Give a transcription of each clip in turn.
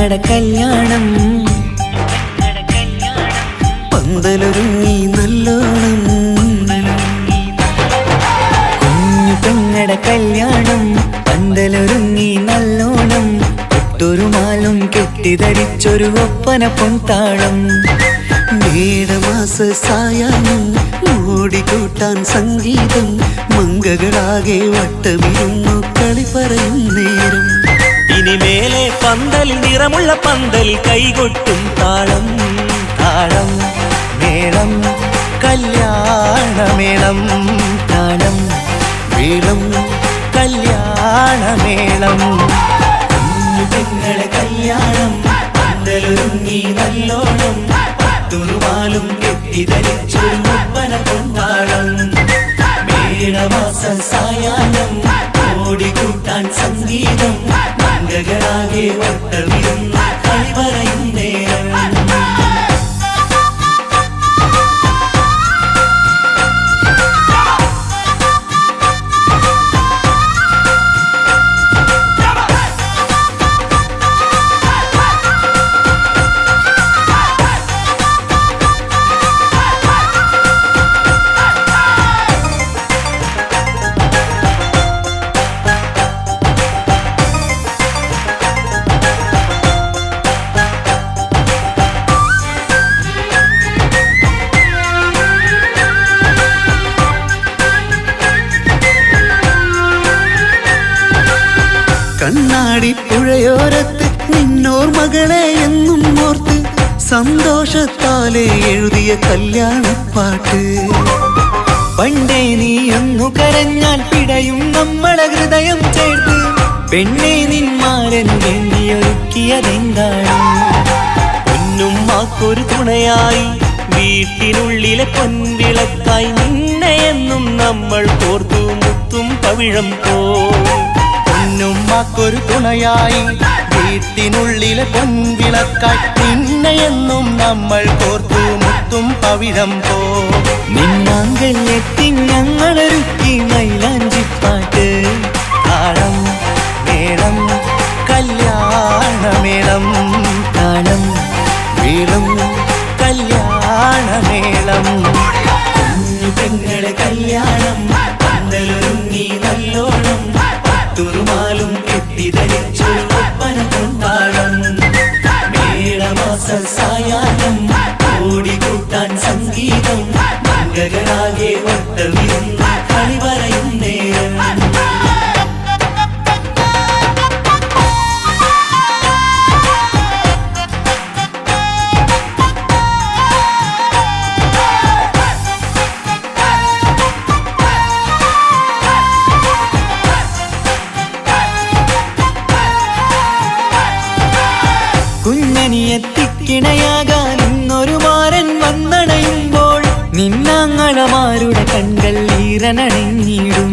കല്യാണം പന്തലൊരുങ്ങി നല്ലോണം കുഞ്ഞു പെങ്ങടെ കല്യാണം പന്തലൊരുങ്ങി നല്ലോണം ഒട്ടൊരു മാലും കെട്ടിധരിച്ചൊരു ഒപ്പന പൊൻതാളം മേടമാസ സായാഹ്നം ഓടിക്കൂട്ടാൻ സംഗീതം മംഗകളാകെ വട്ടമിരുന്നു കളി പറയും നേരം ഇനിമേലെ പന്തലിൽ നിറമുള്ള പന്തലിൽ കൈകൊട്ടും താളം താളം മേളം കല്യാണമേളം താളം മേളം കല്യാണമേളം കുഞ്ഞു പെങ്ങളെ കല്യാണം പന്തലൊരുങ്ങി നല്ലോണം പട്ടുറുമാലും കെട്ടിധരിച്ചൊരു ഒപ്പന പൊൻതാളം മേടമാസ സായാഹ്നം ഓടിക്കൂട്ടാൻ സംഗീതം മംഗകളാകെ വട്ടമിരുന്ന് കളി പറയും നേരം കണ്ണാടി പുഴയോരത്ത് നിന്നോർ മകളെ എന്നും ഓർത്ത് സന്തോഷത്താലെ എഴുതിയ കല്യാണപ്പാട്ട് പണ്ടേ നീ ഒന്നു കരഞ്ഞാൽ പിടയും നമ്മളെ ഹൃദയം ചേർത്ത് പെണ്ണെ നിന്മാരൻ വേണ്ടിയൊരുക്കിയതെന്താണ് പൊന്നുമ്മാക്കൊരു തുണയായി വീട്ടിനുള്ളിലെ പൊൻവിളക്കായി നിന്നെ എന്നും നമ്മൾ കോർത്തു മുത്തും പവിഴം പോ പൊന്നുമ്മാക്കൊരു തുണയായി വീട്ടിനുള്ളിലെ പൊൻവിളക്കായി നിന്നെയെന്നും നമ്മൾ കോർത്തു മുത്തും പവിഴം പോ നിന്നാങ്കല്ലെത്തി ഞങ്ങളൊരുക്കി മൈലാഞ്ചിപ്പാട്ട് താളം മേളം കല്യാണമേളം താളം മേളം കല്യാണമേളം കുഞ്ഞു പെങ്ങളെ കല്യാണം പന്തലൊരുങ്ങി നല്ലോണം പട്ടുറുമാലും കെട്ടിധരിച്ചൊരു ഒപ്പന പൊൻതാളം മേടമാസ സായാഹ്നം ഓടിക്കൂട്ടാൻ സംഗീതം മംഗകളാകെ വട്ടമിരുന്ന് കളി പറയും നേരം കുഞ്ഞനിയെത്തിക്കിണയാകാൻ ഇന്നൊരു മാരൻ വന്നണയുമ്പോൾ നിന്നാങ്ങളമാരുടെ കൺകൾ ഈറനണിഞ്ഞിടും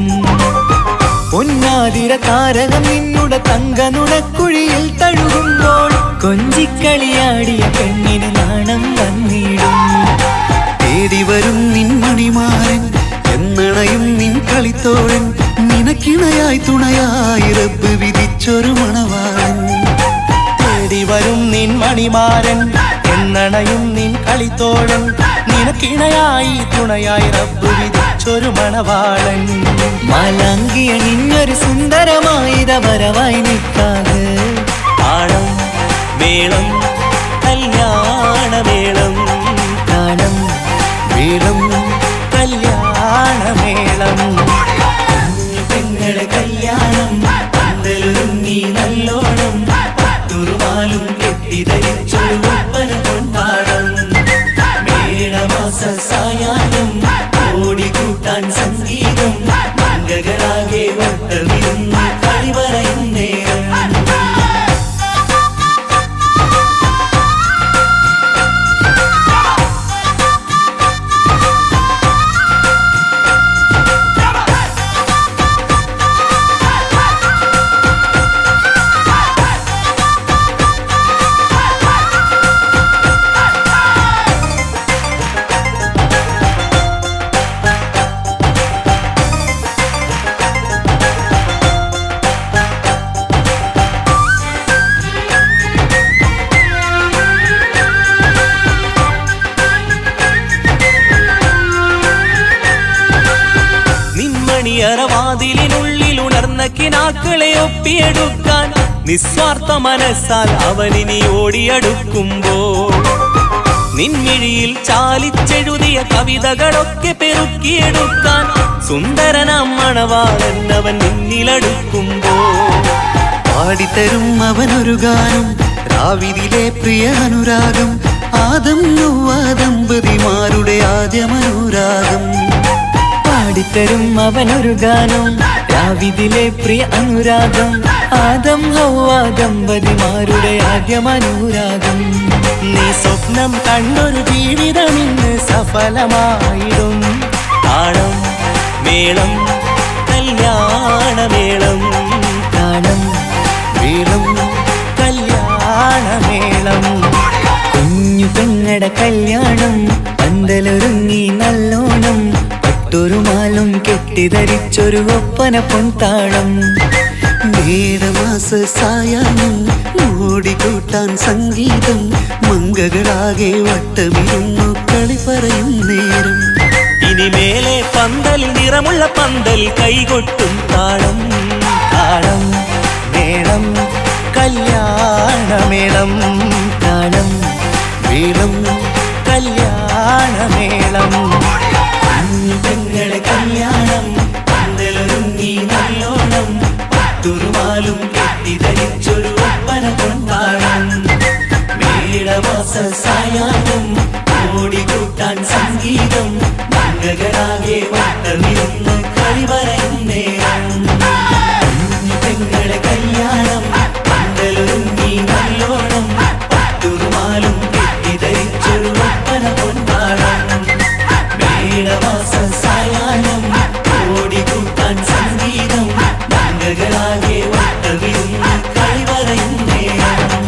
പൊന്നാതിര താരകം നിന്നുടെ തങ്കനുടക്കുഴിയിൽ തഴുകുമ്പോൾ കൊഞ്ചിക്കളിയാടിയ പെണ്ണിന് നാണം വന്നിടും തേടി വരും നിൻ മണിമാരൻ എന്നണയും നിൻ കളിത്തോഴൻ നിനക്കിണയായി തുണയായി റബ്ബ് വിധിച്ചൊരു മണവാളൻ വരും നിൻ മണിമാരൻ എന്നണയും നിൻ കളിത്തോഴൻ നിനക്കിണയായി തുണയായി റബ്ബ് വിധിച്ചൊരു മണവാളൻ മാലാങ്കിയ നിന്നൊരു സുന്ദരമായിത വരവായി നിൽക്കാതെ താളം മേളം കല്യാണമേളം താളം മേളം കല്യാണമേളം കുഞ്ഞു പെങ്ങളെ കല്യാണം പന്തലൊരുങ്ങി നല്ലോണം പട്ടുറുമാലും കെട്ടിധരിച്ചൊരു ഒപ്പന പൊൻതാളം മേടമാസ സായാഹ്നം ഓടിക്കൂട്ടാൻ സംഗീതം മംഗകളാകെ വട്ടമിരുന്ന് കളി പറയും നേരം മണിയറവാതിലിനുള്ളിൽ ഉണർന്ന കിനാക്കളെ ഒപ്പിയെടുക്കാൻ നിസ്വാർത്ഥ മനസ്സാൽ അവനിനി ഓടിയടുക്കുമ്പോൾ നിൻമിഴിയിൽ ചാലിച്ചെഴുതിയ കവിതകളൊക്കെ പെറുക്കിയെടുക്കാൻ സുന്ദരനാം മണവാളൻ അവൻ നിന്നിലടുക്കുമ്പോൾ പാടിത്തരും അവനൊരു ഗാനം രാവിലെ പ്രിയ അനുരാഗം ആദം ഹവ്വ ദമ്പതിമാരുടെ ആദ്യമനുരാഗം പാടിത്തരും അവനൊരു ഗാനം രാവിലെ പ്രിയ അനുരാഗം ആദം ഹവ്വ ദമ്പതിമാരുടെ ആദ്യമനുരാഗം നീ സ്വപ്നം കണ്ടൊരു ജീവിതം ഇന്ന് സഫലമായിടും താളം മേളം കല്യാണമേളം താളം മേളം കല്യാണമേളം കുഞ്ഞു പെങ്ങടെ കല്യാണം പന്തലൊരുങ്ങി നല്ലോണം പട്ടൊരു മാലും കെട്ടിധരിച്ചൊരു ഒപ്പന പൊൻതാളം മേടമാസ സായാഹ്നം ഓടിക്കൂട്ടാൻ സംഗീതം മംഗകളാകെ വട്ടമിരുന്നു കളി പറയും നേരം ഇനി മേലെ പന്തൽ നിറമുള്ള പന്തൽ കൈകൊട്ടും താളം താളം മേളം കല്യാണമേളം താളം മേളം കല്യാണമേളം കുഞ്ഞു പെങ്ങളെ കല്യാണം പന്തലൊരുങ്ങി നല്ലോണം പട്ടുറുമാലും കെട്ടിധരിച്ചൊരു ഒപ്പന കൊണ്ടാടം മേടമാസ സായാഹ്നം ഓടിക്കൂട്ടാൻ സംഗീതം മംഗകളാകെ വട്ടമിരുന്ന് കളി പറയും നേരം കുഞ്ഞു പെങ്ങളെ കല്യാണം പന്തലൊരുങ്ങി നല്ലോണം പട്ടുറുമാലും കെട്ടിധരിച്ചൊരു ഒപ്പന കൊണ്ടാടം മേടമാസ സായാഹ്നം ഓടിക്കൂട്ടാൻ സംഗീതം മംഗകളാകെ വട്ടമിരുന്ന് കളി പറയും നേരം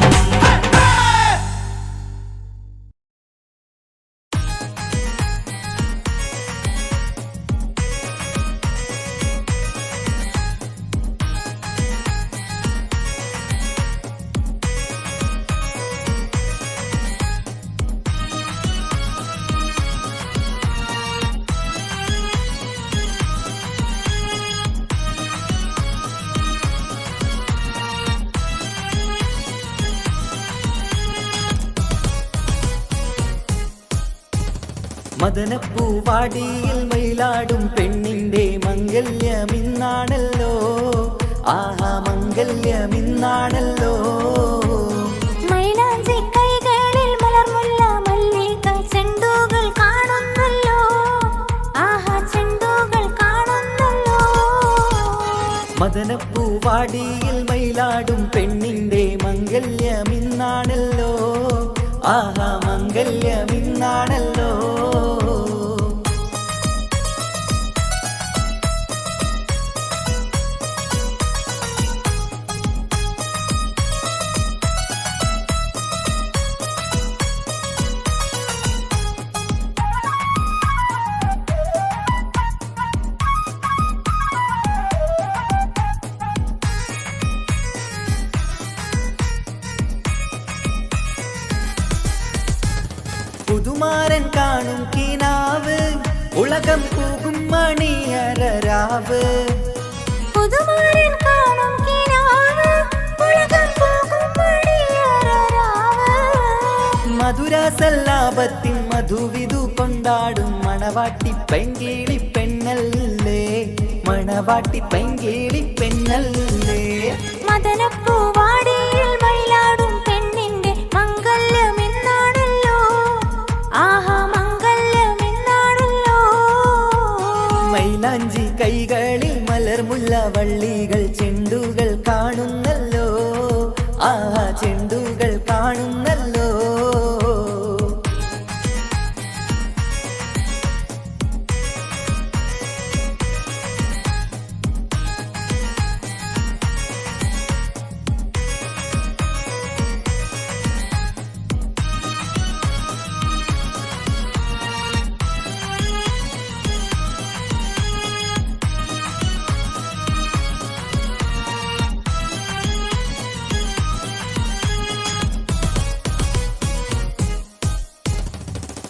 മദനപ്പൂവാടിയിൽ മയിലാടും പെണ്ണിന്റെ മംഗല്യമിന്നാണല്ലോ ആഹാ മംഗല്യമിന്നാണല്ലോ മൈലാഞ്ചി കൈകളിൽ മലർമുല്ല മല്ലിക ചെണ്ടുകൾ കാണുന്നല്ലോ ആഹാ ചെണ്ടുകൾ കാണുന്നല്ലോ മദനപ്പൂവാടിയിൽ മയിലാടും പെണ്ണിന്റെ മംഗല്യമിന്നാണല്ലോ ആഹാ മംഗല്യമിന്നാണല്ലോ പുതുമാരൻ കാണും കിനാവ് ഉലകം പോകും മണിയറരാവ് പുതുമാരൻ കാണും കിനാവ് ഉലകം പോകും മണിയറരാവ് മധുരസല്ലാപത്തിൻ മധുവിധു കൊണ്ടാടും മണവാട്ടി പെങ്കിളി പെണ്ണല്ലേ മണവാട്ടി പെങ്കിളി പെണ്ണല്ലേ മദനപ്പൂവാടിയിൽ മയിലാടും പെണ്ണിന്റെ മംഗല്യമെന്നാണല്ലോ ആഹാ മംഗല്യമെന്നാണല്ലോ മൈലാഞ്ചി കൈകളിൽ മലർമുല്ല വള്ളികൾ ചെണ്ടുകൾ കാണുന്നല്ലോ ആഹാ ചെണ്ടുകൾ കാണുന്നല്ലോ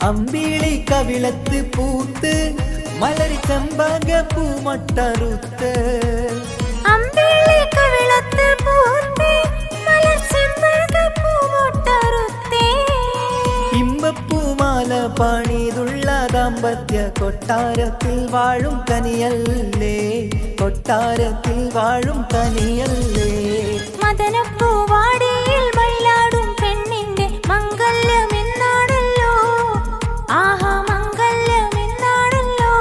അമ്പിളി കവിളത്ത് പൂത്ത് മലരി ചെമ്പകപ്പൂ മൊട്ടറുത്ത് അമ്പിളി കവിളത്ത് പൂത്തേ മലർ ചെമ്പകപ്പൂ മൊട്ടറുത്തേ ഇമ്പപ്പൂമാല പണിതുള്ള ദാമ്പത്യ കൊട്ടാരത്തിൽ വാഴും കനിയല്ലേ കൊട്ടാരത്തിൽ വാഴും കനിയല്ലേ മദനപ്പൂവാടിയിൽ മയിലാടും പെണ്ണിന്റെ മംഗല്യമെന്നാണല്ലോ ആഹാ മംഗല്യമെന്നാണല്ലോ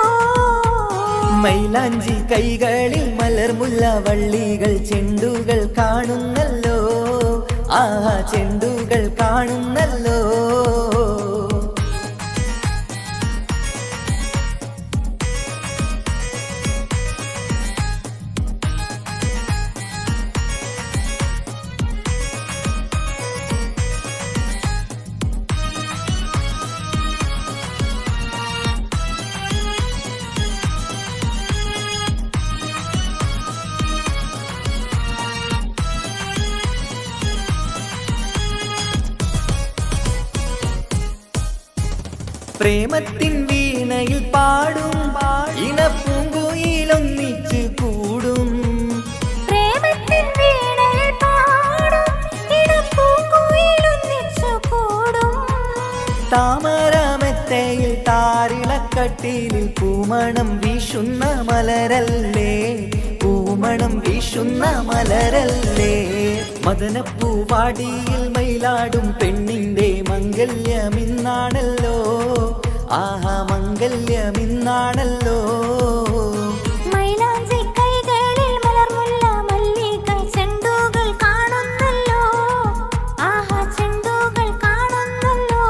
മൈലാഞ്ചി കൈകളിൽ മലർമുല്ല വള്ളികൾ ചെണ്ടുകൾ കാണുന്നല്ലോ ആഹാ ചെണ്ടുകൾ കാണുന്നല്ലോ പ്രേമത്തിൻ വീണയിൽ പാടും ഇണപ്പൂങ്കുയിലൊന്നിച്ച് കൂടും പ്രേമത്തിൻ വീണയിൽ പാടും ഇണപ്പൂങ്കുയിലൊന്നിച്ചു കൂടും താമരമെത്തയിൽ താരിളക്കട്ടിലിൽ പൂമണം വീശുന്ന മലരല്ലേ പൂമണം വീശുന്ന മലരല്ലേ മദനപ്പൂവാടിയിൽ മയിലാടും പെണ്ണിന്റെ മംഗല്യമിന്നാണല്ലോ ആഹാ മംഗല്യമിന്നാണല്ലോ മൈലാഞ്ചി കൈകളിൽ മലർമുല്ല മല്ലിക ചെണ്ടുകൾ കാണുന്നല്ലോ ആഹാ ചെണ്ടുകൾ കാണുന്നല്ലോ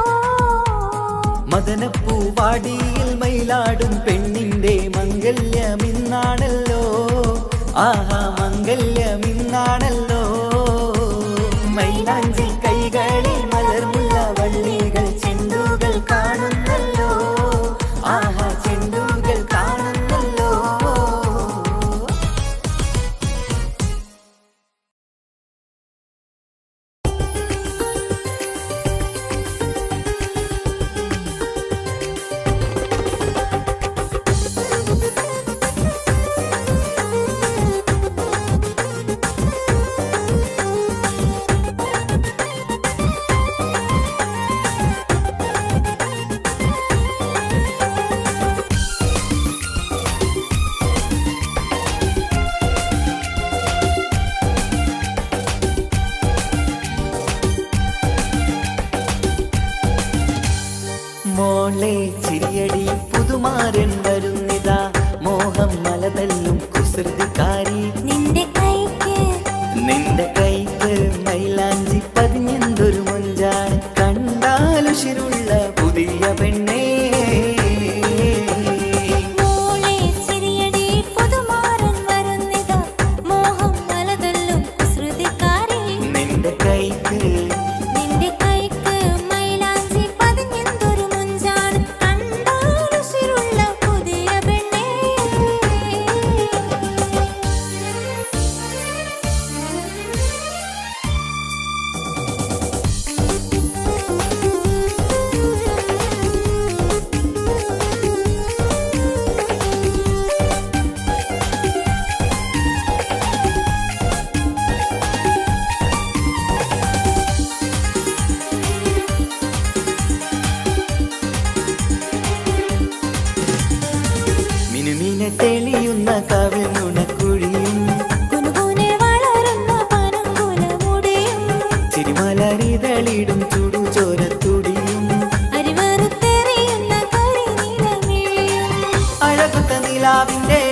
മദനപ്പൂവാടിയിൽ മയിലാടും പെണ്ണിന്റെ മംഗല്യമിന്നാണല്ലോ ആഹാ മംഗല്യമിന്നാണല്ലോ മൈലാഞ്ചി കൈകളിൽ മലർമുല്ല വള്ളികൾ ചെണ്ടുകൾ കാണുന്നല്ലോ ആഹാ ചെണ്ടുകൾ കാണുന്നല്ലോ മോളെ ചിരിയടി പുതുമാരൻ വരുന്നിതാ മോഹം മലതല്ലും കുസൃതിക്കാരി നിന്റെ കൈക്ക് മൈലാഞ്ചി പതിഞ്ഞെന്തൊരു മൊഞ്ചാണ് കണ്ടാലുശിരുള്ള പുതിയ പെണ്ണേ മോളെ ചിരിയടി പുതുമാരൻ വരുന്നിതാ മോഹം മലതല്ലും കുസൃതിക്കാരി നിന്റെ കൈക്ക് മൈലാഞ്ചി പതിഞ്ഞെന്തൊരു മുഞ്ചാണ് കണ്ടാലുശിരുള്ള പുതിയ പെണ്ണേ മിനുമിനെ തെളിയുന്ന കവിൾ നുണക്കുഴിയും കുനുകുനെ വളരുന്ന പനങ്കുലമുടിയും ചിരിമലരിതളിടും ചുടുചോരത്തുടിയും അരിവറുത്തെറിയുന്ന കരിനീലമിഴിയും അഴകുത്ത നിലാവിന്റെ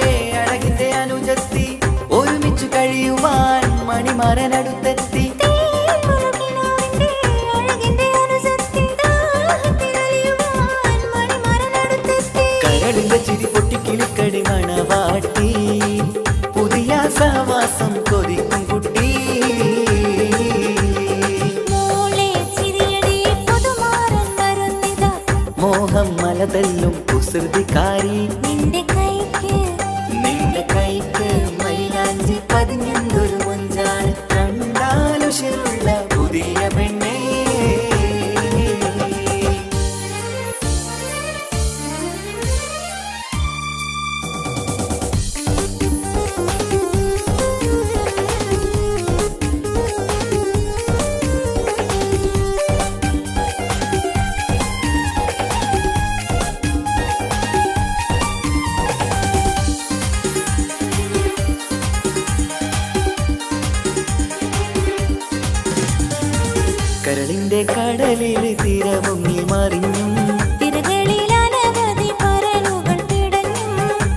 അഴകിന്റെ അനുജത്തി ഒരുമിച്ചു കഴിയുവാൻ മണിമരനടുത്തെത്തി തേൻമുറുകിനാവിന്റെ അഴകിന്റെ അനുസത്തി ദാഹത്തിലലിയുവാൻ മണിമരനടുത്തെത്തി കരളിന്റെ ചിരി പൊട്ടിക്കിളിക്കടി മണവാട്ടി പുതിയ സഹവാസം കൊതിക്കും കുട്ടി മോളെ ചിരിയടി പുതുമാരൻ വരുന്നിതാ മോഹം മലതല്ലും കുസൃതിക്കാരി നിന്റെ കൈക്ക് മൈലാഞ്ചി പതിഞ്ഞെന്തൊരു മൊഞ്ചാണ് കണ്ടാലുശിരുള്ള പുതിയ പെണ്ണേ നിന്റെ കടലിൽ തിരമുങ്ങി മറിഞ്ഞും തിരകളിൽ അനവധി പരലുകൾ പിടഞ്ഞും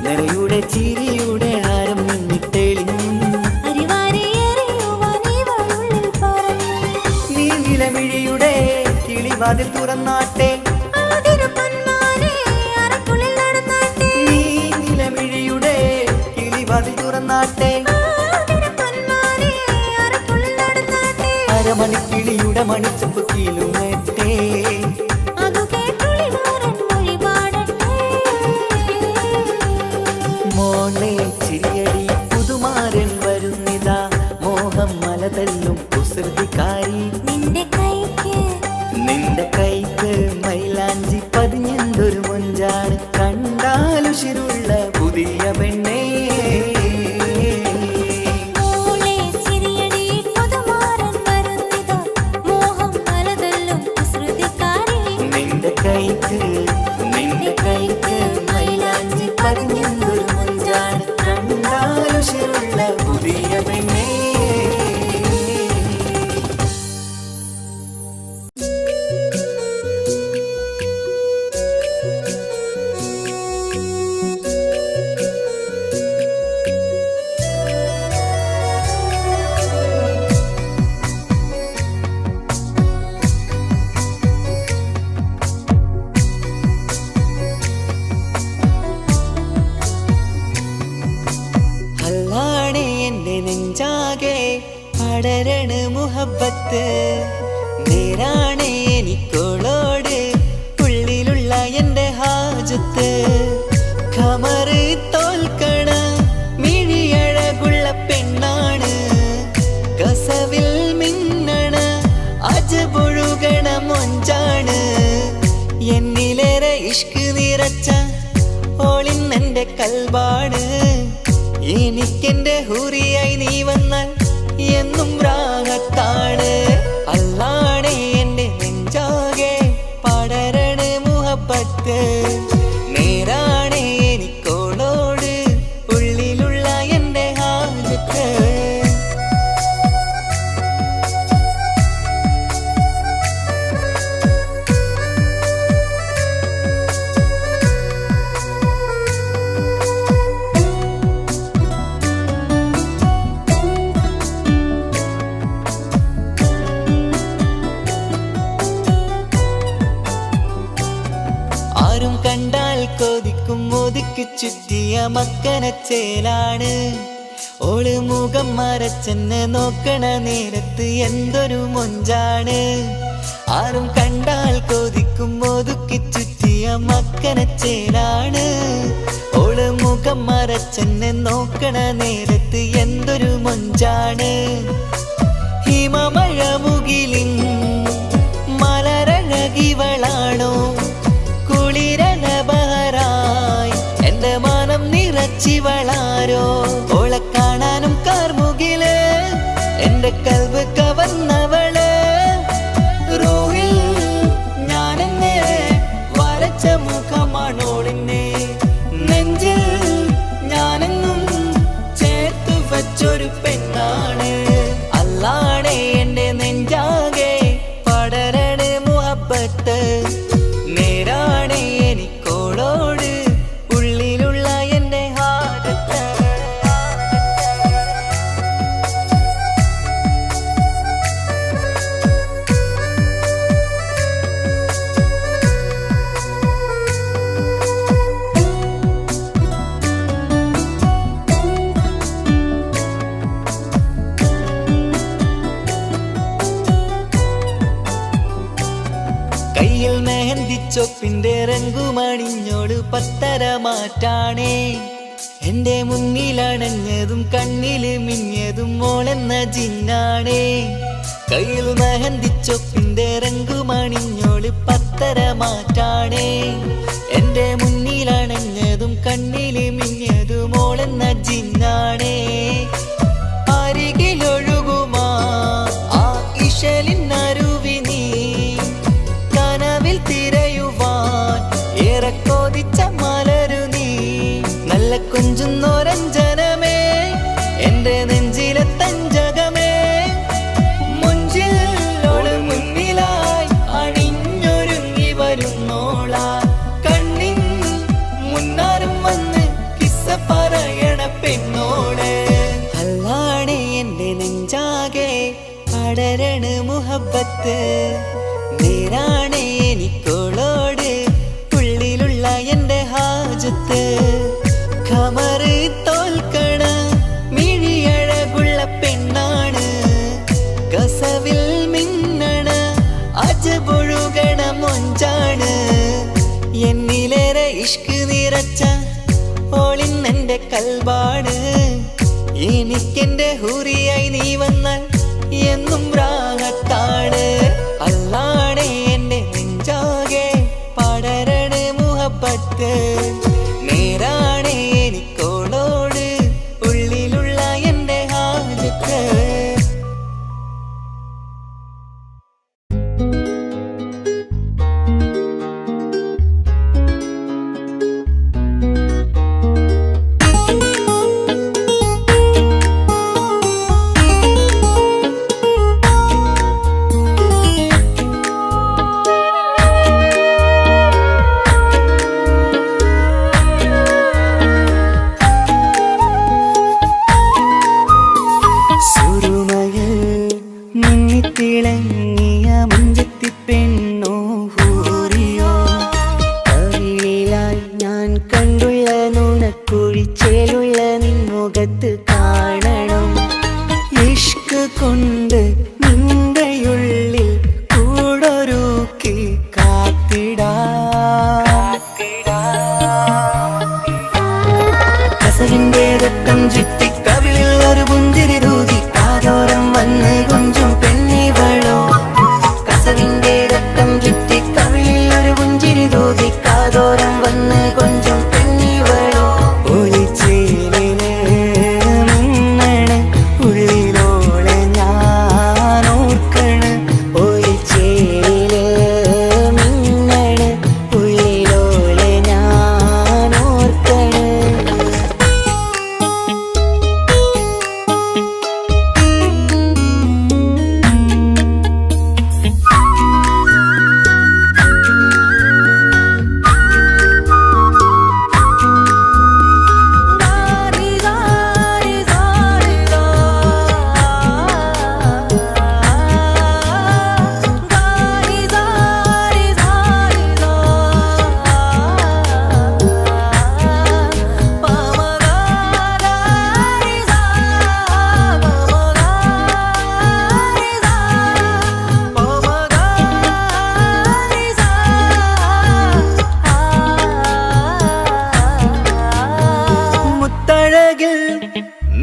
നിറയുടെ ചിരിയുടെ ഹാരം മിന്നിത്തെളിഞ്ഞും അരിവാരിയെറിയുവാൻ ഇവളുള്ളിൽ പറഞ്ഞു. നീ നിലമിഴിയുടെ കിളിവാതിൽ തുറന്നാട്ടെ ആതിര പൊന്മാനെ അറയ്ക്കുള്ളിൽ നടന്നാട്ടെ. നീ നിലമിഴിയുടെ കിളിവാതിൽ തുറന്നാട്ടെ ആതിര പൊന്മാനെ അറയ്ക്കുള്ളിൽ നടന്നാട്ടെ. അരമണിക്കിളിയുടെ മണിച്ചപ്പ് കീലുമേട്ടേ അതു കേട്ടുളിമാരൻ മൊഴി പാടട്ടെ. മോളെ ചിരിയടി പുതുമാരൻ വരുന്നിതാ മോഹം മലതല്ലും കുസൃതിക്കാരി നിന്റെ കൈക്ക് മൈലാഞ്ചി പതിഞ്ഞെന്തൊരു മൊഞ്ചാണ് കണ്ടാലുശിരുള്ള പുതിയ പെണ്ണേ മോളെ ചിരിയടി പുതുമാരൻ വരുന്നിതാ മോഹം പലതല്ലും കുസൃതിക്കാരി. നിന്റെ കൈക്ക് മൈലാഞ്ചി പതിഞ്ഞെന്തൊരു മൊഞ്ചാണ് കണ്ടാലുശിരുള്ള പുതിയ പെണ്ണേ അല്ലാണേ എന്റെ നെഞ്ചാകെ പടരണ മുഹബത്ത് നേരാണേ എനിക്കോളോട് ഉള്ളിലുള്ള എന്റെ ഹാജത്ത് ഖമറ് തോൽക്കണ മിഴിയഴകുള്ള പെണ്ണാണ് കസവിൽ മിന്നണ അജപൊഴുകണ മൊഞ്ചാണ് എന്നിലേറെ ഇഷ്ക് നിറച്ച ഓളിന്നെന്റെ കൽബാണ് എനിക്കെന്റെ ഹൂറിയായി നീ വന്നാൽ എന്നും രാഗത്താണ് അല്ലാണേ എന്റെ നെഞ്ചാകെ പടരണ മുഹബത്ത് നേരാണേ എനിക്കോളോട് ഉള്ളിലുള്ള എന്റെ ഹാജത്ത് ആരും കണ്ടാൽ കൊതിക്കും ഒതുക്കി ചുറ്റിയ മക്കനച്ചേലാണ് ഓള് മുഖം മറച്ചെന്നെ നോക്കണ നേരത്ത് എന്തൊരു മൊഞ്ചാണ് ആരും കണ്ടാൽ കൊതിക്കും ഒതുക്കി ചുറ്റിയ മക്കനച്ചേലാണ് ഓള് മുഖം മറച്ചെന്നെ നോക്കണ നേരത്ത് എന്തൊരു മൊഞ്ചാണ് ഹിമമഴ മുകിലിൻ മലരഴകിവളാണോ കുളിരന ബഹറായി എന്റെ മാനം നിറച്ചിവളാരോ ഓളെ കാണാനും കാർമുകില് എന്റെ കൽവ് കവർന്നവള് റോഹിൽ ഞാനെന്നെ വരച്ച മുഖമാണോളിന്നെ നെഞ്ചിൽ ഞാനെന്നും ചേർത്തു വച്ചൊരു പെണ്ണാണ് അല്ലാണേ എന്റെ നെഞ്ചാകെ പടരണ മുഹബത്ത് നേരാണേ എനിക്കോളോട് ഉള്ളിലുള്ള എന്റെ ഹാജത്ത് കയ്യിൽ മെഹന്തിച്ചൊപ്പിന്റെ രംഗുമണിഞ്ഞോട് പത്തര മാറ്റാണേ എന്റെ മുന്നിലണഞ്ഞതും കണ്ണില് മിഞ്ഞതും മോളെന്ന ജിന്നാണേ കയ്യിൽ മെഹന്തിച്ചൊപ്പിന്റെ രംഗുമണിഞ്ഞോട് പത്തര മാറ്റാണേ എന്റെ മുന്നിലണഞ്ഞതും കണ്ണില് മിഞ്ഞതും മോളെന്ന ജിന്നാണേ അരികിലൊഴുകുമാ ആ ഇശലിനരുവി നീ കനവിൽ തിരയുവാൻ ഏറെ കൊതിച്ച മലരു നീ നല്ല കൊഞ്ചുന്നോരഞ്ജനമേ എന്റെ നെഞ്ചിലെ തഞ്ചകമേ മുഞ്ചിൽ മുന്നിലാ പടരണ മുഹബത്ത് നേരാണ് എനിക്കോളോട് ഉള്ളിലുള്ള എൻ്റെ ഹാജത്ത് ഖമറ് തോൽക്കണ മിഴിയഴകുള്ള പെണ്ണാണ് കസവിൽ മിന്നണ അജബൊഴുകണ മൊഞ്ചാണ് എന്നിലേറെ ഇഷ്ക് നിറച്ച ഓളിന്നെൻ്റെ കൽബാണ് എനിക്കെന്റെ ഹൂറിയായി നീ വന്നാൽ എന്നും രാഗത്താണ് അല്ലാണേ എൻ്റെ നെഞ്ചാകെ പടരണ മുഹബത്ത് നേരാണേ എനിക്കോളോട് ഉള്ളിലുള്ള എൻ്റെ ഹാജത്ത് തിളങ്ങിയ മുഞ്ചത്തി പെണ്ണോ ഹൂറിയോ കവിളിലായി ഞാൻ കണ്ടുള്ള നുണക്കുഴിച്ചേലുള്ള നിൻമുഖത്ത് കാണണം ഇഷ്ക് കൊണ്ട് നിന്റെയുള്ളിൽ കൂടൊരുക്കി കസവിന്റെ രക്തം ചുറ്റി കവിളിൽ ഒരു പുഞ്ചിരി തൂകി കാതോരം വന്ന് കൊഞ്ചും പെണ്ണിവളോ കസവിന്റെ രക്തം ചുറ്റി കവിളിൽ ഒരു പുഞ്ചിരി തൂകി കാതോരം വന്ന് കൊഞ്ചും പെണ്ണിവളോ ഒളിച്ചേലിന് മിന്നണ് ഉള്ളിലോളെ ഞാൻ ഓർക്കണ് ഒളിച്ചേലില് മിന്നണ് ഉള്ളിലോളെ ഞാൻ ഓർക്കണ്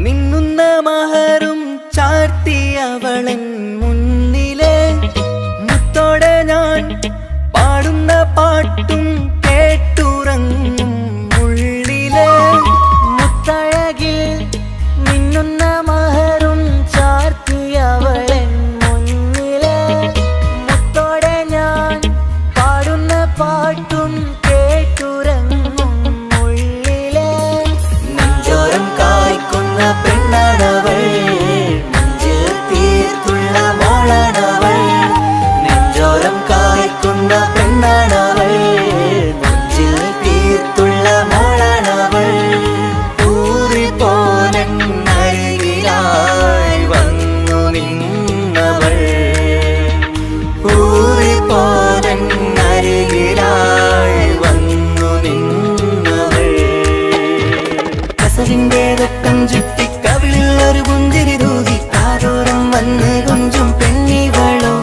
മിന്നുന്ന മഹറും ചാർത്തി അവളൻ മുന്നിലെ മുത്തോടെ ഞാൻ പാടുന്ന പാട്ടും കേട്ടുറങ്ങും ഉള്ളിലെ മുത്തഴകിൽ മിന്നുന്ന മഹറും ചാർത്തി അവളൻ മുന്നിലെ മുത്തോടെ ഞാൻ പാടുന്ന പാട്ടും കേട്ടുറങ്ങും ഉള്ളിലെ നെഞ്ചോരം കായ്ക്കുന്ന പെണ്ണാണവൾ നെഞ്ചിൽ തീർത്തുള്ള മോളാണവൾ നെഞ്ചോരം കായ്ക്കുന്ന പെണ്ണാണവൾ നെഞ്ചിൽ തീർത്തുള്ള മോളാണവൾ ഊറിപ്പോലൻ അരികിലായി വന്നു നിന്നവൾ ഊറിപ്പോലൻ അരികിലായി വന്നു നിന്നവൾ കസവിന്റെ രക്തം ചുറ്റി കവിളിൽ ഒരു പുഞ്ചിരി തൂകി കാതോരം വന്ന് കൊഞ്ചും പെണ്ണിവളോ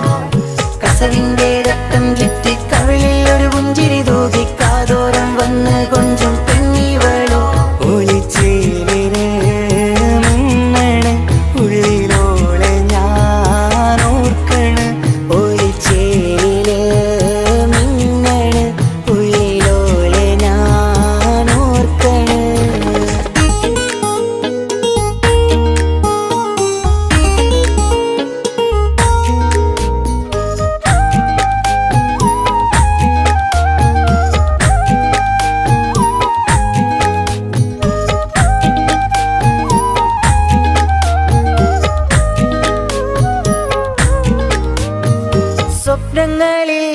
കസവിന്റെ രക്തം ചുറ്റി കവിളിൽ ഒരു പുഞ്ചിരി തൂകി കാതോരം വന്ന് കൊഞ്ചും പെണ്ണിവളോ ഒളിച്ചേലിന് മിന്നണ് ഉള്ളിലോളെ ഞാൻ ഓർക്കണ് ഒളിച്ചേലില് മിന്നണ് ഉള്ളിലോളെ ഞാൻ ഓർക്കണ് സ്വപ്നങ്ങളിൽ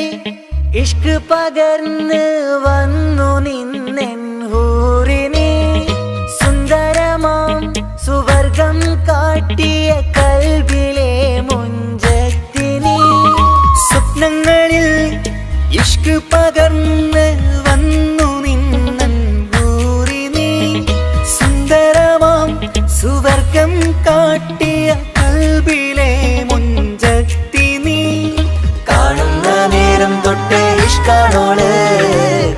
ഇഷ്ക് പകർന്ന് വന്നു നിന്നെൻ ഹൂറിനെ സുന്ദരമാം സുവർഗം കാട്ടിയ കൽബിലെ മുഞ്ച ഇഷ്ക് പകർന്ന് വന്നു നിന്നൻ ഊരിനി സുന്ദരമാം സുവർഗം കാട്ടിയ കൽബിലെ മുഞ്ചത്തി നീ കാണുന്ന നേരം തൊട്ട് ഇഷ്കാണോള്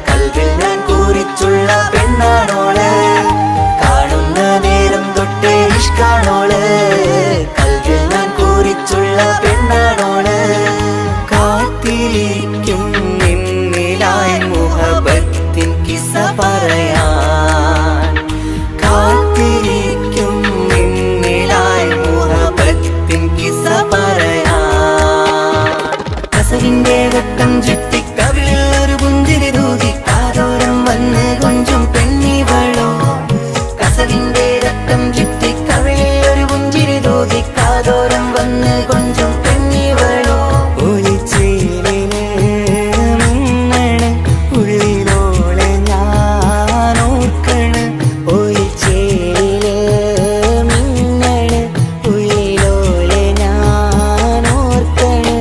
കൽബിൽ ഞാൻ കുറിച്ചുള്ള പെണ്ണാണോള് കാണുന്ന നേരം തൊട്ട് ഇഷ്കാണോള് കൽബിൽ ഞാൻ കുറിച്ചുള്ള പെണ്ണാണോള് കാത്തിരിക്കും നിന്നിലായി മുഹബത്തിൻ കിസ്സ പറയാൻ കാത്തിരിക്കും നിന്നിലായി മുഹബത്തിൻ കിസ്സ പറയാൻ കസവിന്റെ വട്ടം ചുറ്റി കവിളിൽ ഒരു പുഞ്ചിരി തൂകി കാതോരം വന്ന് കൊഞ്ചും പെണ്ണിവളോ കസവിന്റെ രക്തം ചുറ്റി കവിളിൽ ഒരു പുഞ്ചിരി തൂകി കാതോരം വന്ന് കൊഞ്ചും പെണ്ണിവളോ ഒളിച്ചേലിന് മിന്നണ് ഉള്ളിലോളെ ഞാൻ ഓർക്കണ് ഒളിച്ചേലില് മിന്നണ് ഉള്ളിലോളെ ഞാൻ ഓർക്കണ്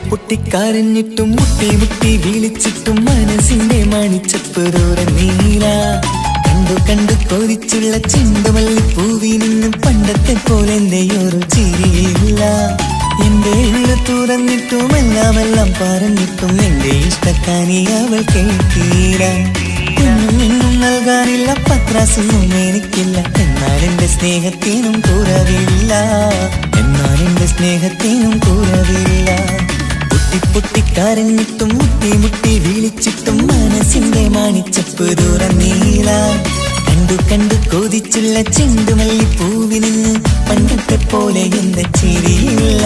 പൊട്ടിക്കരഞ്ഞിട്ടും മുട്ടി മുട്ടി വിളിച്ചിട്ടും മനസ്സിന്റെ മണിച്ചപ്പ് നീല കണ്ടു കണ്ടു കൊതിച്ചുള്ള ചെണ്ടുമല്ലി പൂവി നിന്നും പണ്ടത്തെ പോലെ എന്റെ ഒരു ചിരിയില്ല എന്റെ ഉള്ളു തുറന്നിട്ടും എല്ലാം പറഞ്ഞിട്ടും എന്റെ ഇഷ്ടക്കാനി അവൾ കേട്ടീര എന്നും നൽകാനില്ല പത്രാസൊന്നും എനിക്കില്ല എന്നാൽ എന്റെ സ്നേഹത്തിനും കുറവില്ല എന്നാൽ എന്റെ സ്നേഹത്തിനും കുറവില്ല പൊട്ടിക്കരഞ്ഞിട്ടും മുട്ടി മുട്ടി വിളിച്ചിട്ടും മനസ്സിന്റെ മാണിച്ചപ്പ് നീല കണ്ടു കണ്ടു കൊതിച്ചുള്ള ചെണ്ടുമല്ലി പൂവി നിന്ന് പണ്ടത്തെ പോലെ എന്റെ ചിരിയില്ല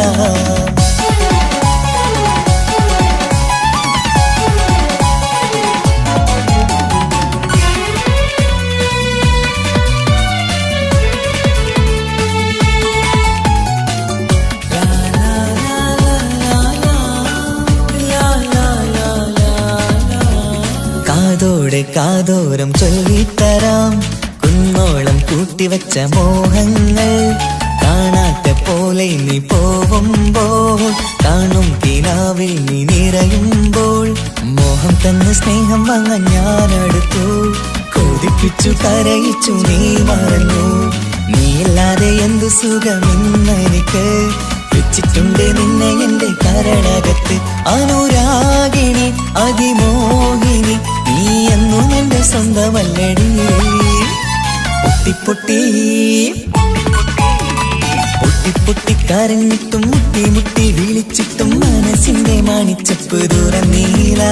കാതോരം ചൊല്ലിത്തരാം കുന്നോളം കൂട്ടിവച്ച മോഹങ്ങൾ കാണാത്ത പോലെ നീ പോവുമ്പോൾ കാണും കിനാവിൽ നീ നിറയുമ്പോൾ മോഹം തന്ന സ്നേഹം വാങ്ങാൻ ഞാനടുത്തു കൊതിപ്പിച്ചു കരയിച്ചു നീ മറന്നു നീയില്ലാതെ എന്തു സുഖമെന്നെനിക്ക് വെച്ചിട്ടുണ്ട് നിന്നെ എന്റെ കരളകത്ത് അനുരാഗിണി അതിമോഹിനി നീ എന്നും എന്റെ സ്വന്തമല്ലടി പൊട്ടിക്കരഞ്ഞിട്ടും മുട്ടി മുട്ടി വിളിച്ചിട്ടും മനസ്സിന്റെ മാണിച്ചപ്പ് നീല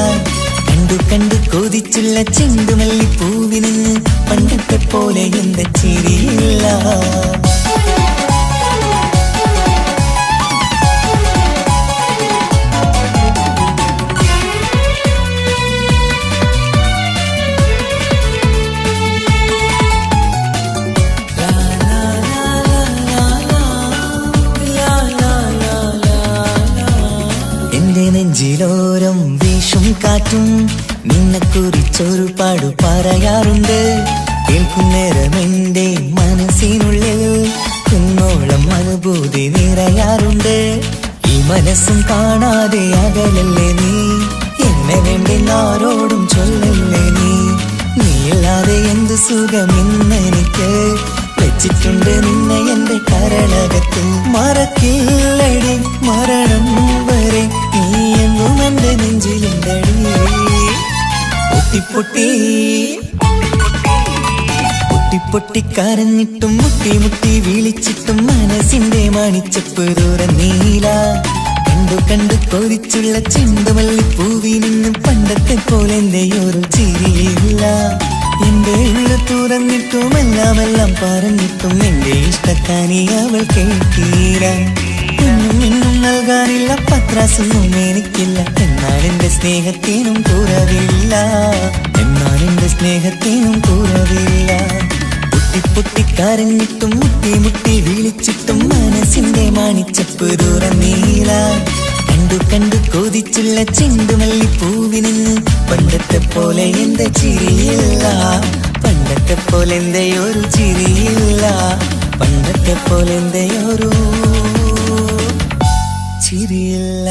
കണ്ടു കണ്ടു കൊതിച്ചുള്ള ചെണ്ടുമല്ലി പൂവി നിന്ന് പണ്ടത്തെ പോലെ എന്റെ ചിരിയില്ല നെഞ്ചിലോരം വീശും കാറ്റും നിന്നെക്കുറിച്ചൊരു പാടു പറയാറുണ്ട് കേൾക്കുന്നേരം എന്റെ മനസ്സിനുള്ളിൽ കുന്നോളം അനുഭൂതി നിറയാറുണ്ട് ഈ മനസ്സും കാണാതെ അകലല്ലേ നീ എന്നെ വേണ്ടി ആരോടും ചൊല്ലല്ലേ നീയില്ലാതെ എന്ത് സുഖമെന്നെനിക്ക് വെച്ചിട്ടുണ്ട് നിന്നെ എന്റെ കരളകത്ത് മറക്കില്ലടി മരണം വരെ നീ എന്നും എന്റെ നെഞ്ചിലുണ്ടടി പൊട്ടിക്കരഞ്ഞിട്ടും മുട്ടി മുട്ടി വിളിച്ചിട്ടും മനസ്സിന്റെ മാണിച്ചപ്പ് നീല കണ്ടു കണ്ടു കൊതിച്ചുള്ള ചെണ്ടുമല്ലി പൂവി നിന്നും പണ്ടത്തെ പോലെ എന്റെ ഒരു ചിരിയില്ല എന്റെ എന്റെ ഉള്ളു തുറന്നിട്ടും എല്ലാം പറഞ്ഞിട്ടും എന്റെ ഇഷ്ടക്കാനി അവൾ കേട്ടീര. ഇന്നും നൽകാനില്ല പത്രാസൊന്നും എനിക്കില്ല, എന്നാൽ എന്റെ സ്നേഹത്തിനും കുറവില്ല, എന്നാൽ എന്റെ സ്നേഹത്തിനും കുറവില്ല. പൊട്ടിപ്പൊട്ടിക്കരഞ്ഞിട്ടും മുട്ടി വിളിച്ചിട്ടും മനസ്സിന്റെ മാണിച്ചപ്പ് തുറന്നീല. കണ്ടു കൊതിച്ചുള്ള ചെണ്ടുമല്ലിപ്പൂവിന് പണ്ടത്തെ പോലെ എന്റെ ചിരിയില്ല, പണ്ടത്തെ പോലെ എന്റെ ഒരു ചിരിയില്ല, പണ്ടത്തെ പോലെ എന്റെ ഒരു ചിരിയില്ല.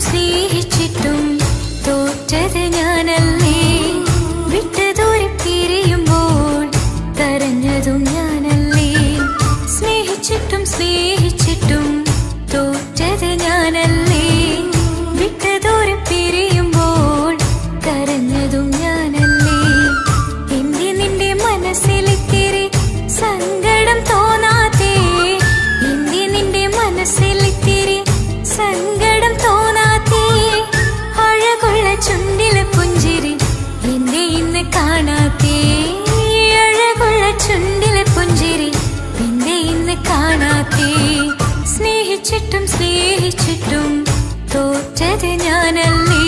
സ്നേഹിച്ചിട്ടും തോറ്റത് ഞാനല്ലേ, വിട്ടുദൂരെ പിരിയുമ്പോൾ കരഞ്ഞതും ഞാനല്ലേ. സ്നേഹിച്ചിട്ടും തോറ്റത് ഞാനല്ലേ, വിട്ടുദൂരെ പിരിയുമ്പോൾ കരഞ്ഞതും ഞാനല്ലേ. എന്റെ നിന്റെ മനസ്സിലിത്തിരി സങ്കടം തോന്നാത്തേ, എന്റെ നിന്റെ മനസ്സിലിത്തിരി സങ്കടം തോന്നാത്തേ. അഴകുള്ള ചുണ്ടിലെ പുഞ്ചിരി എന്നെ ഇന്ന് കാണാത്തേ, അഴകുള്ള ചുണ്ടിലെ പുഞ്ചിരി എന്നെ ഇന്ന് കാണാത്തേ. സ്നേഹിച്ചിട്ടും തോറ്റത് ഞാനല്ലേ,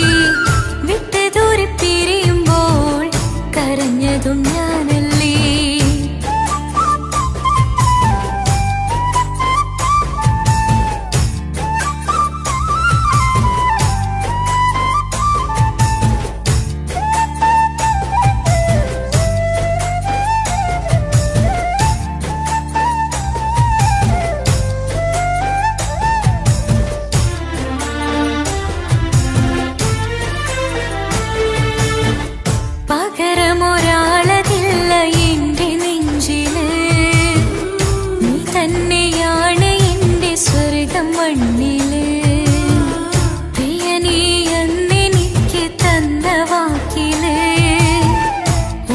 വിട്ടുദൂരെ പിരിയുമ്പോൾ കരഞ്ഞതും ഞാനല്ലേ. പകരമൊരാളതില്ല എന്റെ നെഞ്ചില്, നീ തന്നെയാണ് എന്റെ സ്വർഗം മണ്ണില്. പ്രിയനീ എന്നെനിക്ക് തന്ന വാക്കില്,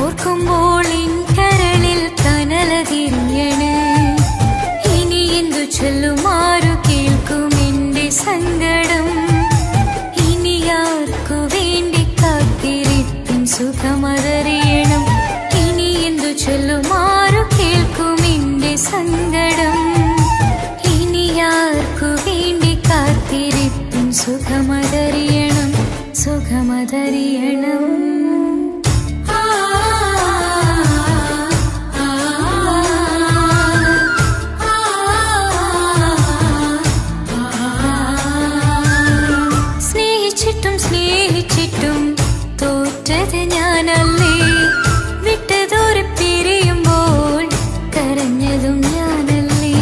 ഓർക്കുമ്പോൾ എൻ കരളിൽ കനലതിരിയണ്. ഇനി എന്തു ചൊല്ലുമാറു കേൾക്കും എന്റെ സങ്കടം, ഇനി ആർക്കു വേണ്ടി കാത്തിരിപ്പിൻ സുഖമതറിയണം. ഇനി എന്തു ചൊല്ലുമാറു കേൾക്കും എന്റെ സങ്കടം, ഇനി ആർക്കു വേണ്ടി കാത്തിരിപ്പിൻ സുഖമതറിയണം, സുഖമതറിയണം. സ്നേഹിച്ചിട്ടും തോറ്റത് ഞാനല്ലേ, വിട്ടുദൂരെ പിരിയുമ്പോൾ കരഞ്ഞതും ഞാനല്ലേ.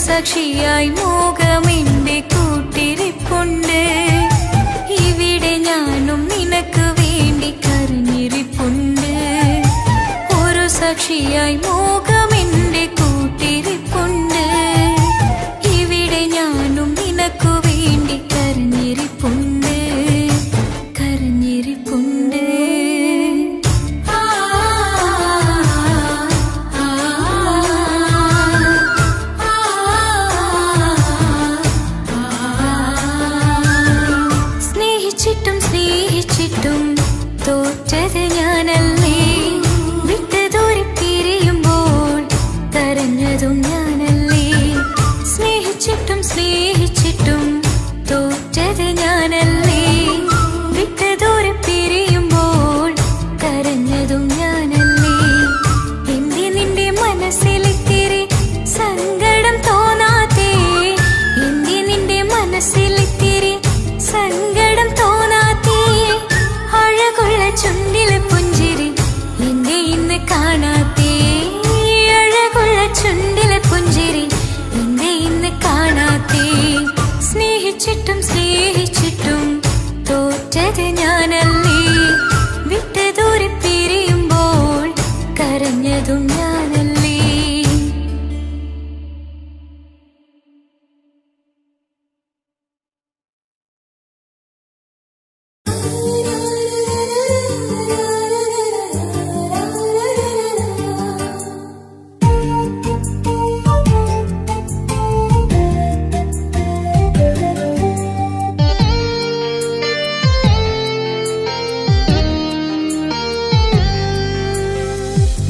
സാക്ഷിയായി മോഹമെന്റെ കൂട്ടിരിപ്പുണ്ട്, ഇവിടെ ഞാനും നിനക്ക് വേണ്ടി കരഞ്ഞിരിപ്പുണ്ട്. ഒരു സാക്ഷിയായി മോഹമെന്റെ കൂട്ടിരിപ്പുണ്ട്, ഇവിടെ ഞാനും നിനക്ക് വേണ്ടി കരഞ്ഞിരിപ്പുണ്ട്, കരഞ്ഞിരിപ്പുണ്ട്. സ്നേഹിച്ചിട്ടും തോറ്റത് ഞാനല്ലേ, വിട്ടുദൂരെ കാണാത്തേ അഴകുള്ള ചുണ്ടിലെ പുഞ്ചിരി എന്നെ ഇന്ന് കാണാത്തേ സ്നേഹിച്ചിട്ടും സ്നേഹിച്ചിട്ടും തോറ്റത് ഞാനല്ലേ വിട്ട് ദൂരെ പിരിയുമ്പോൾ കരഞ്ഞതും ഞാനല്ലേ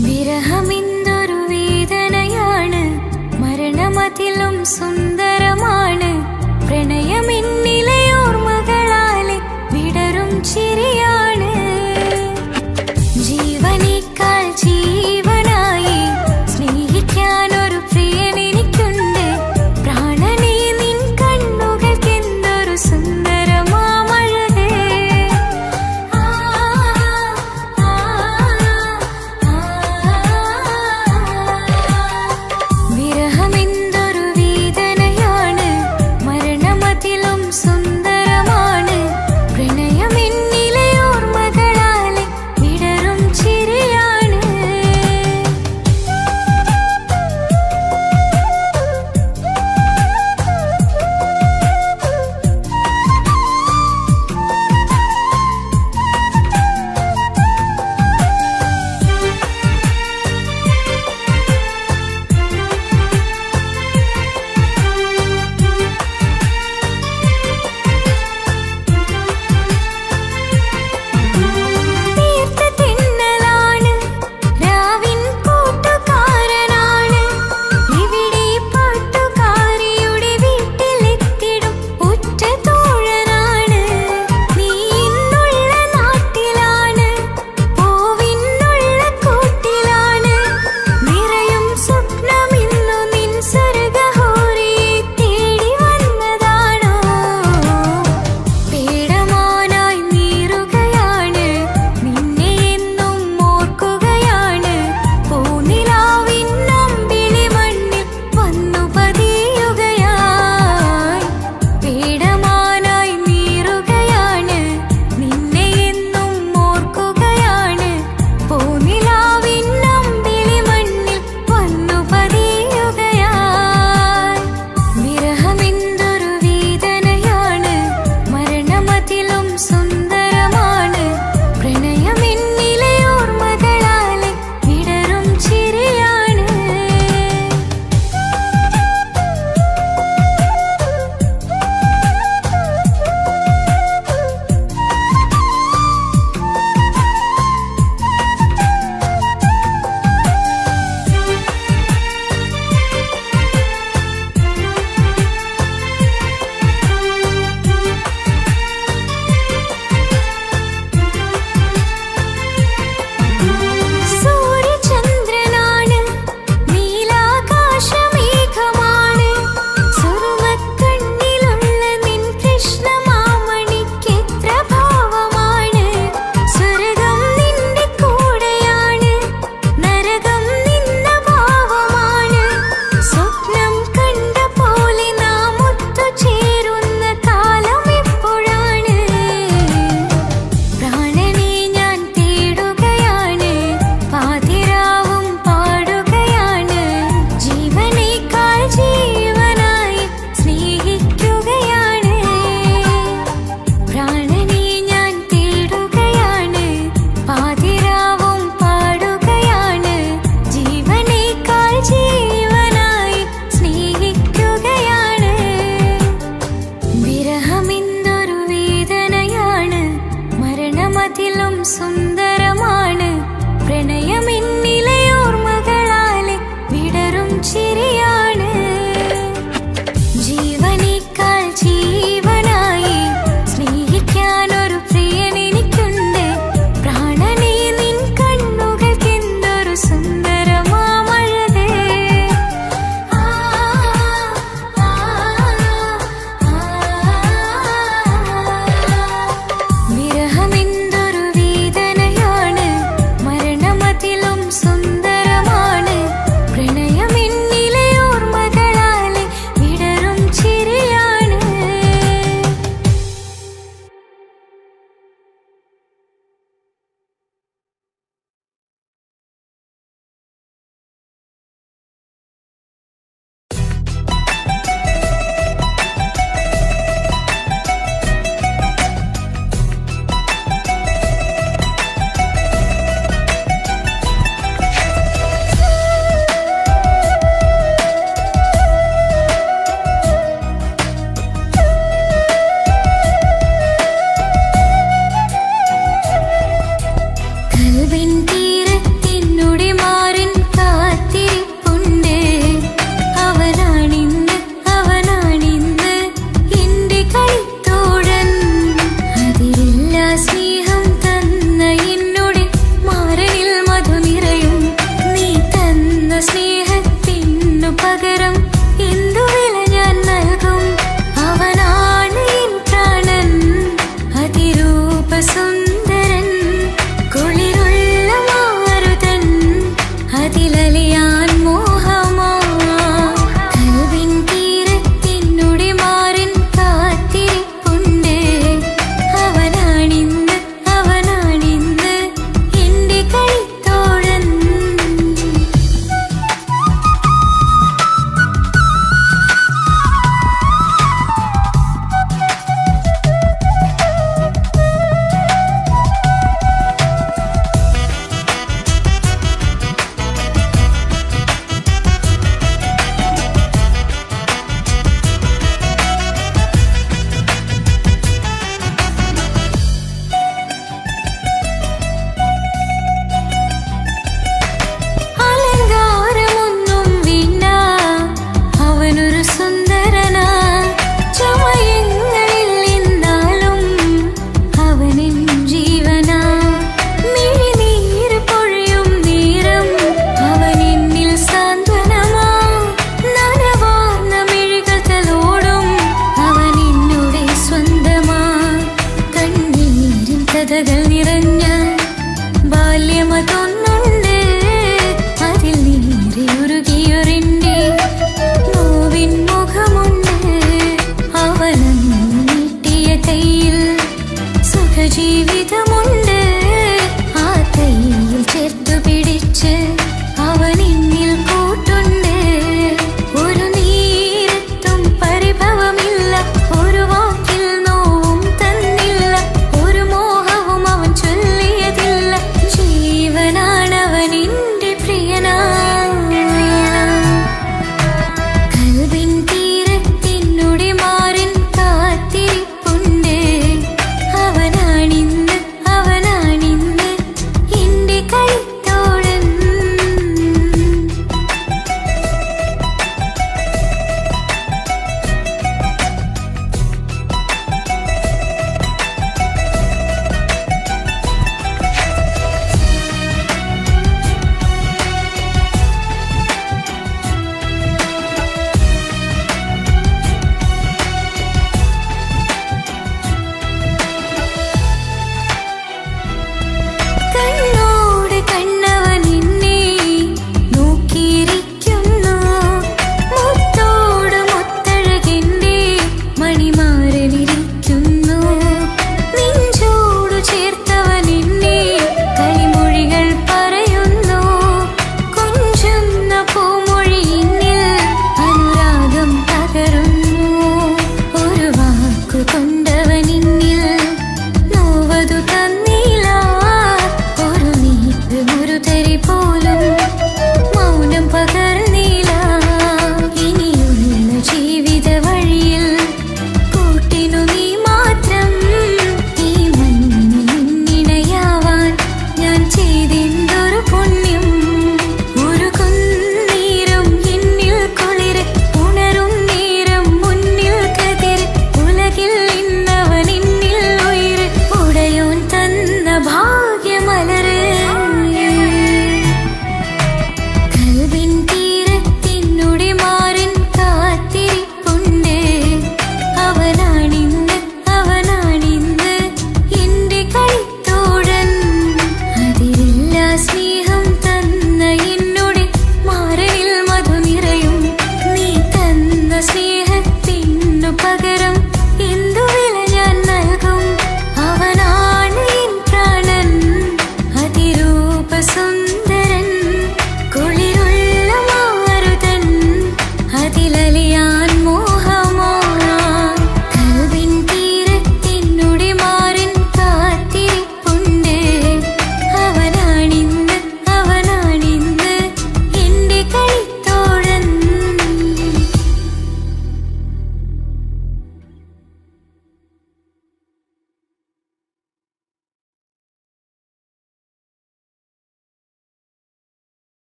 വിരഹമെന്തൊരു വേദനയാണ് മരണമതിലും സുന്ദരമാണ് പ്രണയമെന്നിലെ ഓർമ്മകളാലെ വിടരും ചിരിയാണ് ജീവനേക്കാൾ ജീവനായി സ്നേഹിക്കാനൊരു പ്രിയനെനിക്കുണ്ട് പ്രാണനെ നിൻ കണ്ണുകൾക്കെന്തൊരു സുന്ദരമാമഴകേ വിരഹമെന്തൊരു വേദനയാണ് മരണമതിലും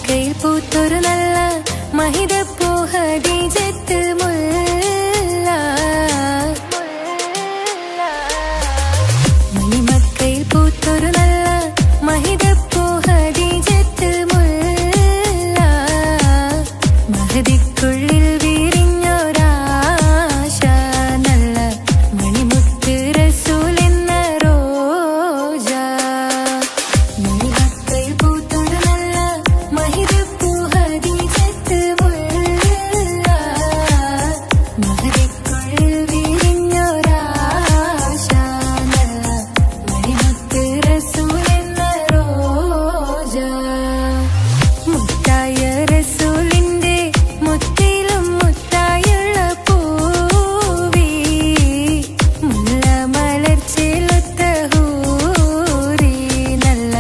മണിമക്കയിൽ പൂത്തൊരു നല്ല മഹിതപ്പൂ ഹദീജത്ത് മുല്ല. മണിമക്കയിൽ പൂത്തൊരു നല്ല മഹിതപ്പൂ ഹദീജത്ത് മുല്ല. മഹദിക്കുള്ളിൽ വിരിഞ്ഞൊരാശ നല്ല മണിമുത്ത് റസൂൽ എന്ന റോജ. മണിമക്കയിൽ പൂത്തൊരു നല്ല മഹിതപ്പൂ ഹദീജത്ത് മുല്ല. മഹദിക്കുള്ളിൽ വിരിഞ്ഞൊരാശ നല്ല മണിമുത്ത് റസൂൽ എന്ന റോജ. മുത്തായ റസൂലിന്റെ മുത്തിലും മുത്തായുള്ള പൂവി മുല്ല മലർച്ചയിലൊത്ത ഹൂറി നല്ല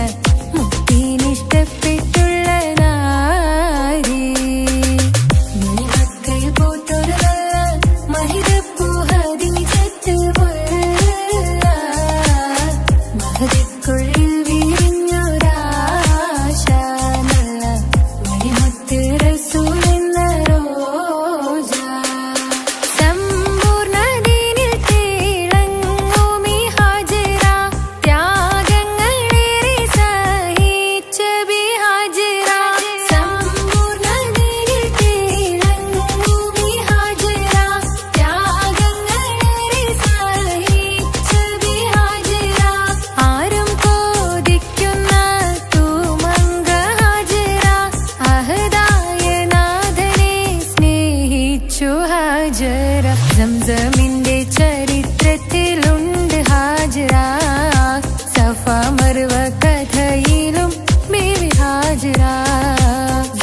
മുത്തിനിഷ്ടപ്പെട്ടുള്ള നാരി. മണിമക്കയിൽ പൂത്തൊരു നല്ല മഹിതപ്പൂ ഹദീജത്ത് മുല്ല. മഹദിക്കുള്ളിൽ വിരിഞ്ഞൊരാശ നല്ല മണിമുത്ത് റസൂൽ എന്ന റോജ. സമ്പൂർണ്ണദീനിൽ തിളങ്ങുമീ ഹാജറ ത്യാഗങ്ങളേറെ സഹിച്ച ബിഹാജറ. സമ്പൂർണ്ണദീനിൽ തിളങ്ങുമീ ഹാജറ ത്യാഗങ്ങളേറെ സഹിച്ച ബിഹാജറ. ആരും കോതിക്കുന്ന തൂമങ്ക ഹാജറ അഹദായ നാഥനെ സ്നേഹിച്ചു ഹാജറ. സംസമിന്റെ ചരിത്രത്തിലുണ്ട് ഹാജറ. സഫ മർവ കഥയിലും ബീവി ഹാജറ.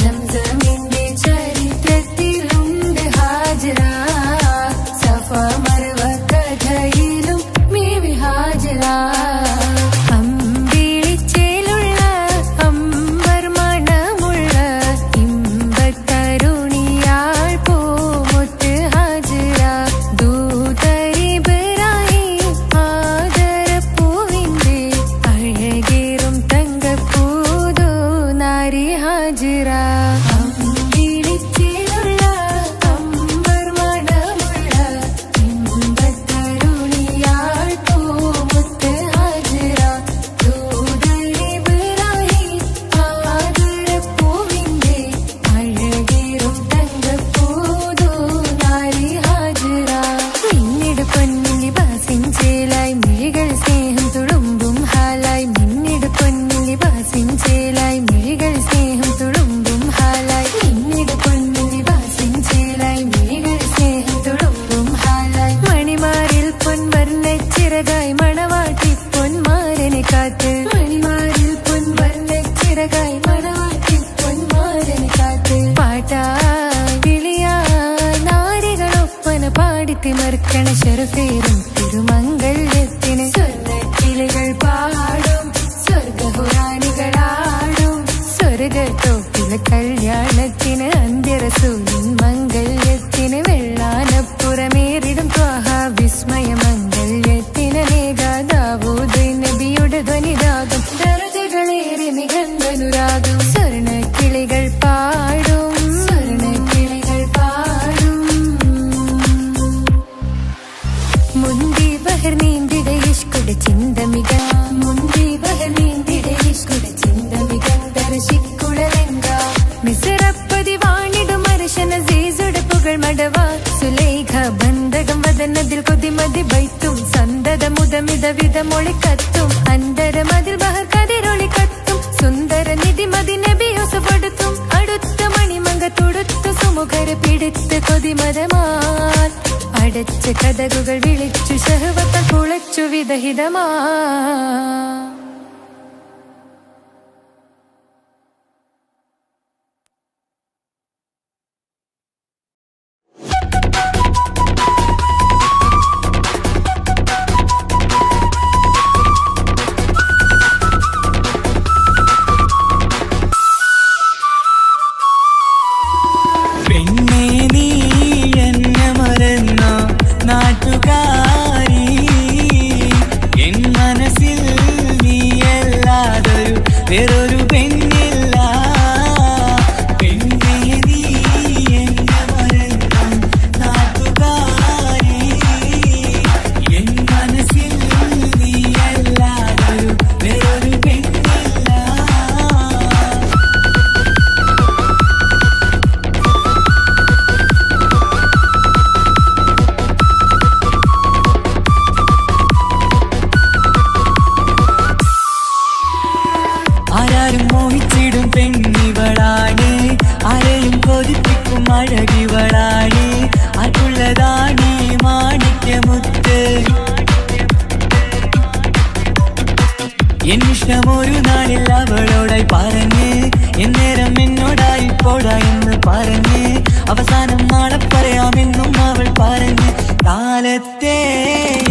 സംസമിന്റെ ചരിത്രത്തിലുണ്ട് ഹാജറ. സഫ മർവ കഥയിലും ബീവി ഹാജറ. അമ്പിളിച്ചേലുള്ള അമ്പർ മണമുള്ള ഇമ്പത്തരുണിയാൾ പൂമുത്ത് ഹാജറ. ദൂതരിബ്രാഹിം ആദരപ്പൂവിന്റെ അഴകേറും തങ്കപ്പൂതോ നാരി ഹാജറ. അമ്പിളിച്ചേലുള്ള അമ്പർ മണമുള്ള ഇമ്പത്തരുണിയാൾ പൂമുത്ത് ഹാജറ. ദൂതരിബ്രാഹിം ആദരപ്പൂവിന്റെ അഴകേറും തങ്കപ്പൂതോ നാരി ഹാജറ. മിന്നിട് പൊന്നിൽ ലിബാസിൻ ചേലായി മിഴികൾ സ്നേഹം തുളുമ്പും ഹാലായി. മിന്നിട് പൊന്നിൽ ലിബാസിൻ ചേലായി മിഴികൾ സ്നേഹം തുളുമ്പും ഹാലായി. മിന്നിട് പൊന്നിൽ ലിബാസിൻ ചേലായി മിഴികൾ സ്നേഹം തുളുമ്പും ഹാലായി. മണിമാരിൽ പൊൻവർണ്ണച്ചിറകായി മണവാട്ടി പൊന്മാരനെ കാത്ത്. മണിമാരിൽ പൊൻവർണ്ണച്ചിറകായി മണവാട്ടി പൊന്മാരനെ കാത്ത്. പാട്ടായി വിളിയായി നാരികളൊപ്പന പാടിത്തിമർക്കണ ശരഫേറും തിരുമംഗല്യത്തിന്. സ്വർണ്ണക്കിളികൾ പാടും സ്വർഗഹുറാനികളാടും സ്വർഗത്തോപ്പിലെ കല്യാണത്തിന്. അന്ത്യറസൂലിൻ മംഗല്യത്തിന് വെള്ളാനപ്പുറമേറിടും ത്വാഹ വിസ്മയ മംഗല്യത്തിന്. നേകാദാവൂദ് നബിയുടെ ധ്വനിരാഗം ദരജകളേറെ നികന്ധനുരാഗം. സ്വർണ്ണക്കിളികൾ പാടും സ്വർണ്ണക്കിളികൾ പാടും. മുന്തി ബഹർ നീന്തിട ഇഷ്കുട ചിന്തമിക. മുന്തി ബഹർ നീന്തിട ഇഷ്കുട ചിന്തമികന്ധര ശിക്കുളലങ്ക. മിസറപ്പതി വാണിടും അർശന സീസുട പുകൾ മടവ. സുലൈഖ ബന്ധകം വദനതിൽ കൊതിമതി ബൈത്തും സന്തത മുതമിത വിധമൊളി കത്തും. അന്തരമതിൽ ബഹർ കതിരൊളി കത്തും. സുന്ദര നിധിമതി നബി യൂസുഫെടുത്തും. അടുത്ത മണിമങ്ക തുടുത്തു സുമുഖര പിടിത്ത് കൊതിമതമാൽ. അടച്ച കഥകുകൾ വിളിച്ചു ശഹവത്ത കുളച്ചു വിദഹിതമാ. പെണ്ണേ നീ എന്നെ മറന്നോ നാട്ടുകാരി. എൻ മനസ്സിൽ നീ എന്നിഷ്ടം ഒരു നാളിൽ അവളോടായി പറഞ്ഞ് എന്നേരം എന്നോടായി പോടാ എന്ന് പറഞ്ഞ് അവസാനം നാളെ പറയാമെന്നും അവൾ പറഞ്ഞ് കാലത്തെ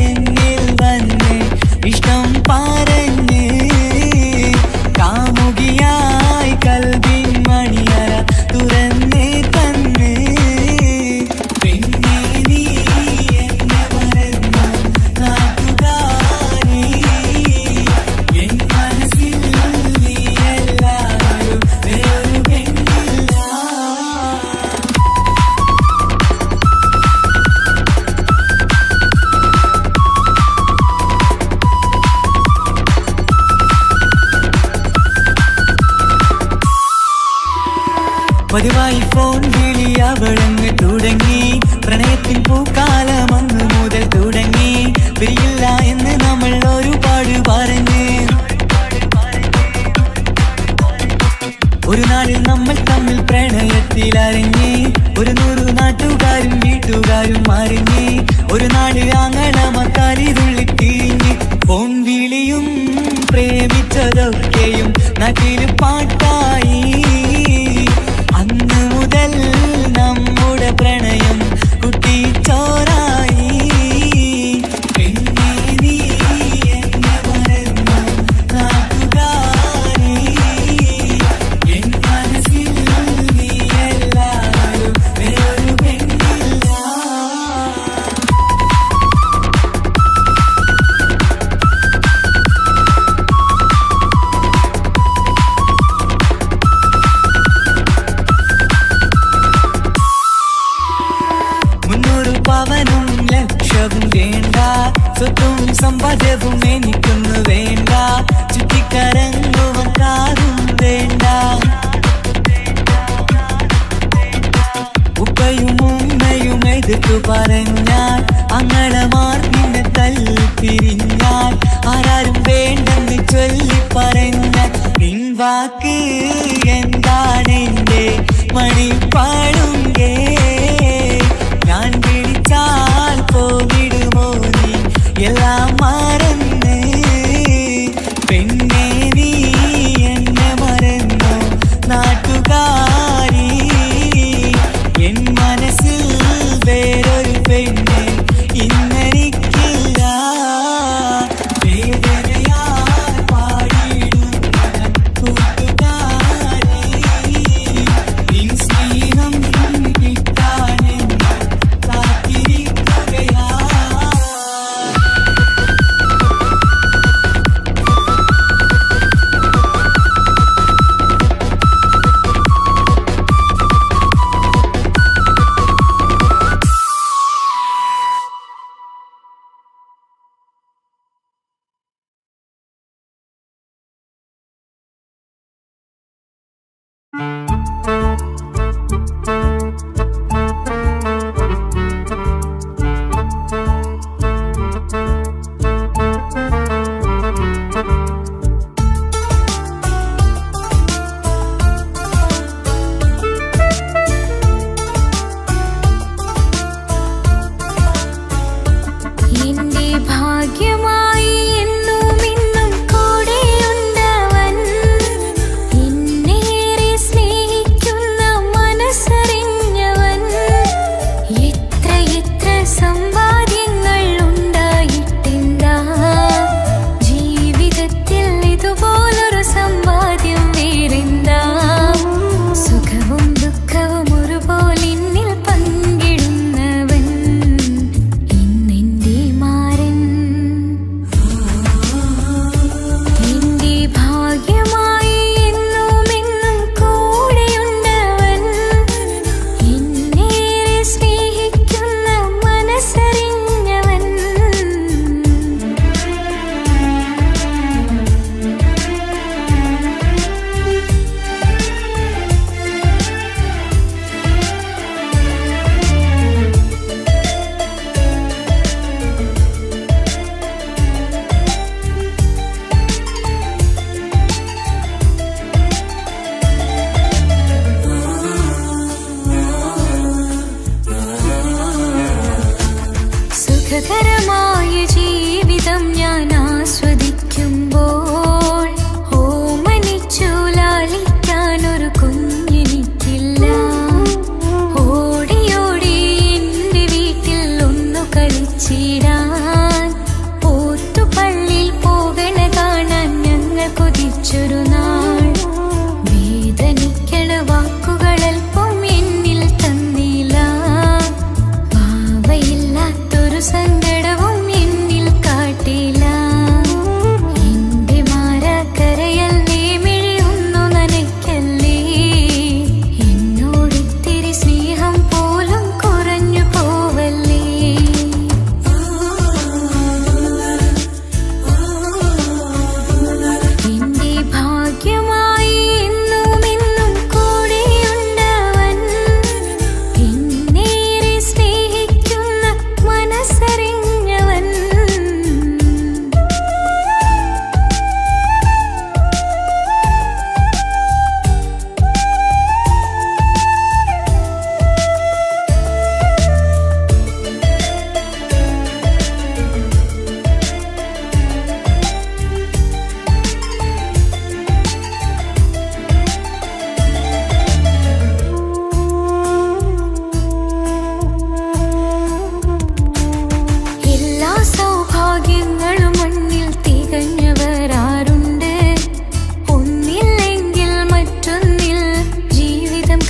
എന്നിൽ വന്ന് ഇഷ്ടം പറഞ്ഞ് കാമുകിയായി കൽവിൻ മണിയറ തുറന്ന് തന്ന് പെണ്ണേ നീ എന്നെ മറന്നു നാട്ടുകാരി എൻ മനസ്സിൽ നീ എല്ലാവരും വേറൊരു പെണ്ണില്ല. പതിവായി ഫോൺ വിളി അവളങ്ങ് തുടങ്ങി പ്രണയത്തിൻ പൂക്കാലം അന്ന് മുതൽ തുടങ്ങി പിരിയില്ല എന്ന് നമ്മൾ ഒരുപാട് പറഞ്ഞ് ഒരു നാളിൽ നമ്മൾ തമ്മിൽ പ്രണയത്തിൽ അറിഞ്ഞ് 100 നാട്ടുകാരും വീട്ടുകാരും അറിഞ്ഞ് ഒരു നാട് ആങ്ങളമക്കാലിതുള്ളി തിരിഞ്ഞ് ഫോൺ വിളിയും പ്രേമിച്ചതൊക്കെയും നാട്ടിൽ പാട്ടായി അന്ന് മുതൽ നമ്മുടെ പ്രണയം കുട്ടിച്ചോറായി പെണ്ണേ നീ എന്നെ മറന്നു നാട്ടുകാരി എൻ മനസ്സിൽ നീ എല്ലാവരും വേറൊരു പെണ്ണില്ല. പവനും ലക്ഷവും വേണ്ട സ്വത്തും സമ്പാദ്യവും എനിക്കൊന്നു വേണ്ട ചുറ്റിക്കറങ്ങുവാൻ കാറും വേണ്ട ഉപ്പയും ഉമ്മയും എതിർത്തു പറഞ്ഞാൽ അങ്ങളമാർ നിന്നെ തല്ലിപ്പിരിഞ്ഞാൽ ആരാരും വേണ്ടെന്ന് ചൊല്ലി പറഞ്ഞാൽ നിൻ വാക്ക് എന്താണെന്റെ മണിപ്പാടുങ്കേ ഞാൻ വിളിച്ചാൽ പോകിടുമോ നീ എല്ലാം മറന്ന് പെണ്ണേ നീ എന്നെ മറന്നു നാട്ടുകാരി എൻ മനസ്സിൽ വേറൊരു പെണ്ണ് ഇന്നെനിക്കില്ല വേദനയാൽ പാടിയിടുന്ന കൂട്ടുകാരി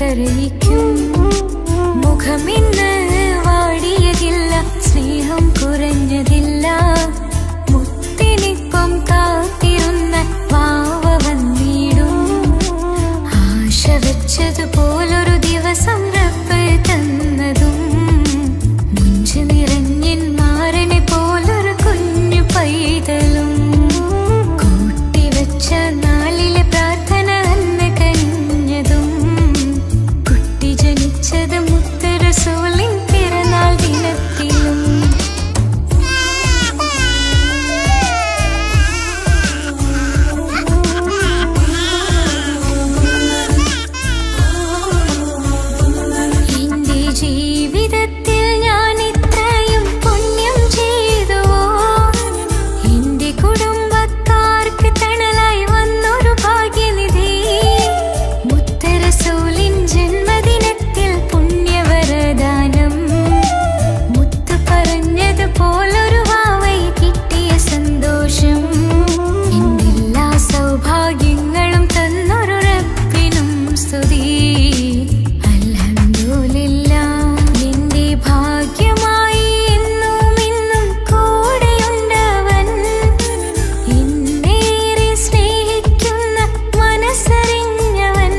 കരയിക്കും. മുഖമിന്ന് വാടിയതില്ല, സ്നേഹം കുറഞ്ഞതില്ല. മുത്തിനിപ്പം കാത്തിരുന്ന വാവ വന്നിടും. ആശ വെച്ചതുപോലൊരു ദിവസം റബ്ബ് തന്നതും, മുഞ്ചു നിറഞ്ഞൻ മാരനെ പോലൊരു കുഞ്ഞു പൈതലും. കൂട്ടിവെച്ച നാളിലെ പ്രാർത്ഥന അന്ന് കനിഞ്ഞതും, കുട്ടി ജനിച്ചത് മുത്ത് റസൂലിൻ പിറന്നാൾ ദിനത്തിലും. എന്റെ ജീവിതത്തിൽ ഞാൻ ഇത്രയും പുണ്യം ചെയ്തുവോ? എന്റെ കുടുംബക്കാർക്ക് തണലായി വന്നൊരു ഭാഗ്യനിധി. മുത്ത് റസൂലിൻ ജന്മദിനത്തിൽ പുണ്യവരദാനം. മുത്ത് പറഞ്ഞതുപോലൊരു വാവൈ കിട്ടിയ സന്തോഷം. എന്റെ എല്ലാ സൗഭാഗ്യങ്ങളും തന്നൊരു റബ്ബിനും സ്തുതി. അൽഹംദുലില്ലാഹ്, എന്റെ ഭാഗ്യമായി എന്നും ഇന്നും കൂടെയുണ്ടവൻ. എന്നേറെ സ്നേഹിക്കുന്ന മനസ്സറിഞ്ഞവൻ.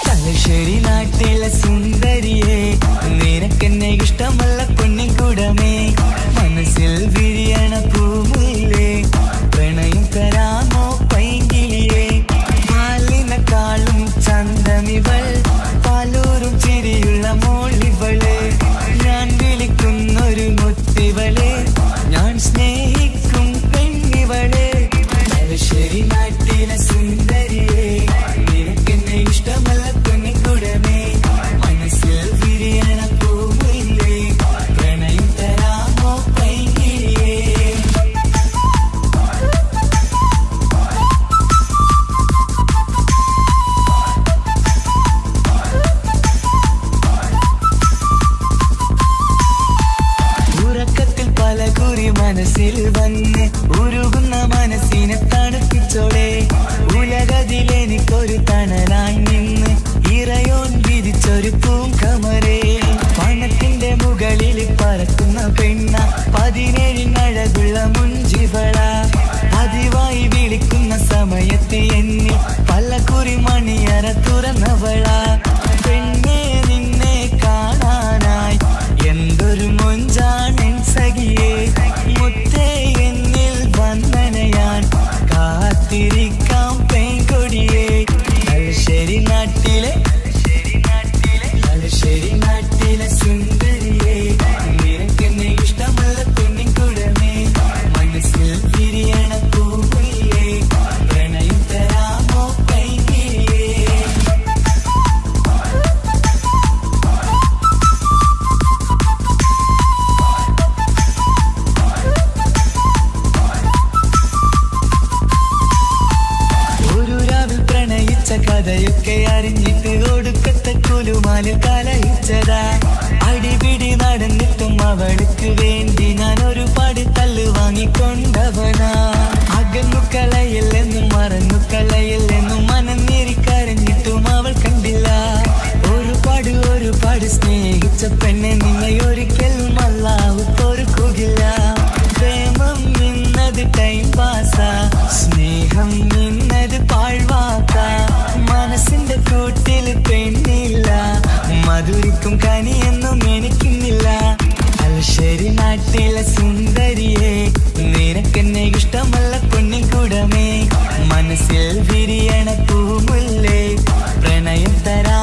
തലശ്ശേരി നാട്ടിലെ സുന്ദരിയെ, നിനക്കെന്നെ ഇഷ്ടമല്ല പൊന്നിൻകുടമേ. മനസ്സിൽ വിരിയണ പൂമുല്ലേ, പ്രണയം തരാമോ പൈങ്കിളിയെ. പാലിനെക്കാളും ചന്തമിവൾ, പാലൂരും ചിരിയുള്ള മോളിവളെ. ഞാൻ വിളിക്കുന്നൊരു മുത്തിവളെ, ഞാൻ സ്നേഹിക്കും പെണ്ണിവളെ. തലശ്ശേരി നാട്ടിലെ സുന്ദരിയെ, നിനക്കെന്നെ ഇഷ്ടമല്ല പൊന്നിൻകുടമേ. മനസ്സിൽ വിരിയണ പൂവില്ലേ, പ്രണയം തരാമോ പൈങ്കിളിയെ. ഉറക്കത്തിൽ പല കുറി മനസ്സിൽ വന്ന് ഉരുകുന്ന മനസ്സിനെ തണുപ്പിച്ചോളെ. ഉലകതിലെനിക്കൊരു തണലായി നിന്ന് ഇറയോൻ വിധിച്ചൊരു പൂങ്കമരേ. പണത്തിന്റെ മുകളിൽ പറക്കുന്ന പെണ്ണ, 17 അഴകുള്ള മുഞ്ചിവള. പതിവായി വിളിക്കുന്ന സമയത്ത് എന്നിൽ പല കുറി മണിയറ തുറന്നവള. പെണ്ണെ നിന്നെ കാണാനായി എന്തൊരു മൊഞ്ചാണെൻ സഖിയേ. മുത്തേ എന്നിൽ വന്ദനയാൻ കാത്തിരിക്കാം പെൺകൊടിയേ. തലശ്ശേരി നാട്ടിലെ സുന്ദരിയെ, നിനക്കെന്നെ ഇഷ്ടമല്ല പൊന്നിൻകുടമേ. മനസ്സിൽ വിരിയണ പൂവില്ലേ, പ്രണയം തരാമോ പൈങ്കിളിയെ. ഒരു രാവിൽ പ്രണയിച്ച കഥയൊക്കെ അറിഞ്ഞിട്ട് ഒടുക്കത്തെ കുലുമാല് കലയിച്ചതാ. അടിപിടി നടന്നിട്ടും അവൾക്ക് വേണ്ടി ഞാൻ ഒരുപാട് തല്ല് വാങ്ങിക്കൊണ്ടവനാ. അകന്നു കളയില്ലെന്നും മറന്നു കളയില്ലെന്നും മനന്നേരിക്കരഞ്ഞിട്ടും അവൾ കണ്ടില്ല. ഒരുപാട് സ്നേഹിച്ച പെണ്ണെ, നിന്നെ ഒരിക്കലും അല്ലാഹു പൊറുക്കുകയില്ല. പ്രേമം നിന്നത് ടൈം പാസാ, സ്നേഹം നിന്നത് പാഴ്വാക്ക. മനസ്സിന്റെ കൂട്ടിൽ പെണ്ണില്ല, മധുരിക്കും കനിയൊന്നും എനിക്കുന്നില്ല. തലശ്ശേരി നാട്ടിലെ സുന്ദരിയെ, നിനക്കെന്നെ ഇഷ്ടമല്ല പൊന്നിൻകുടമേ. മനസ്സിൽ വിരിയണ പൂമുല്ലേ, പ്രണയം തരാ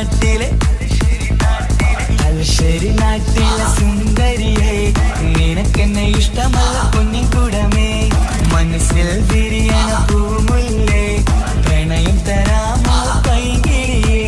നാട്ടിലെ തലശ്ശേരി നാട്ടിലെ സുന്ദരിയെ നിനക്കെന്നെ ഇഷ്ടമല്ല കുഞ്ഞിക്കുടമേ മനസ്സിൽ വിരിയണ പൂമുല്ലേ പ്രണയം തരാമോ പൈകിളിയേ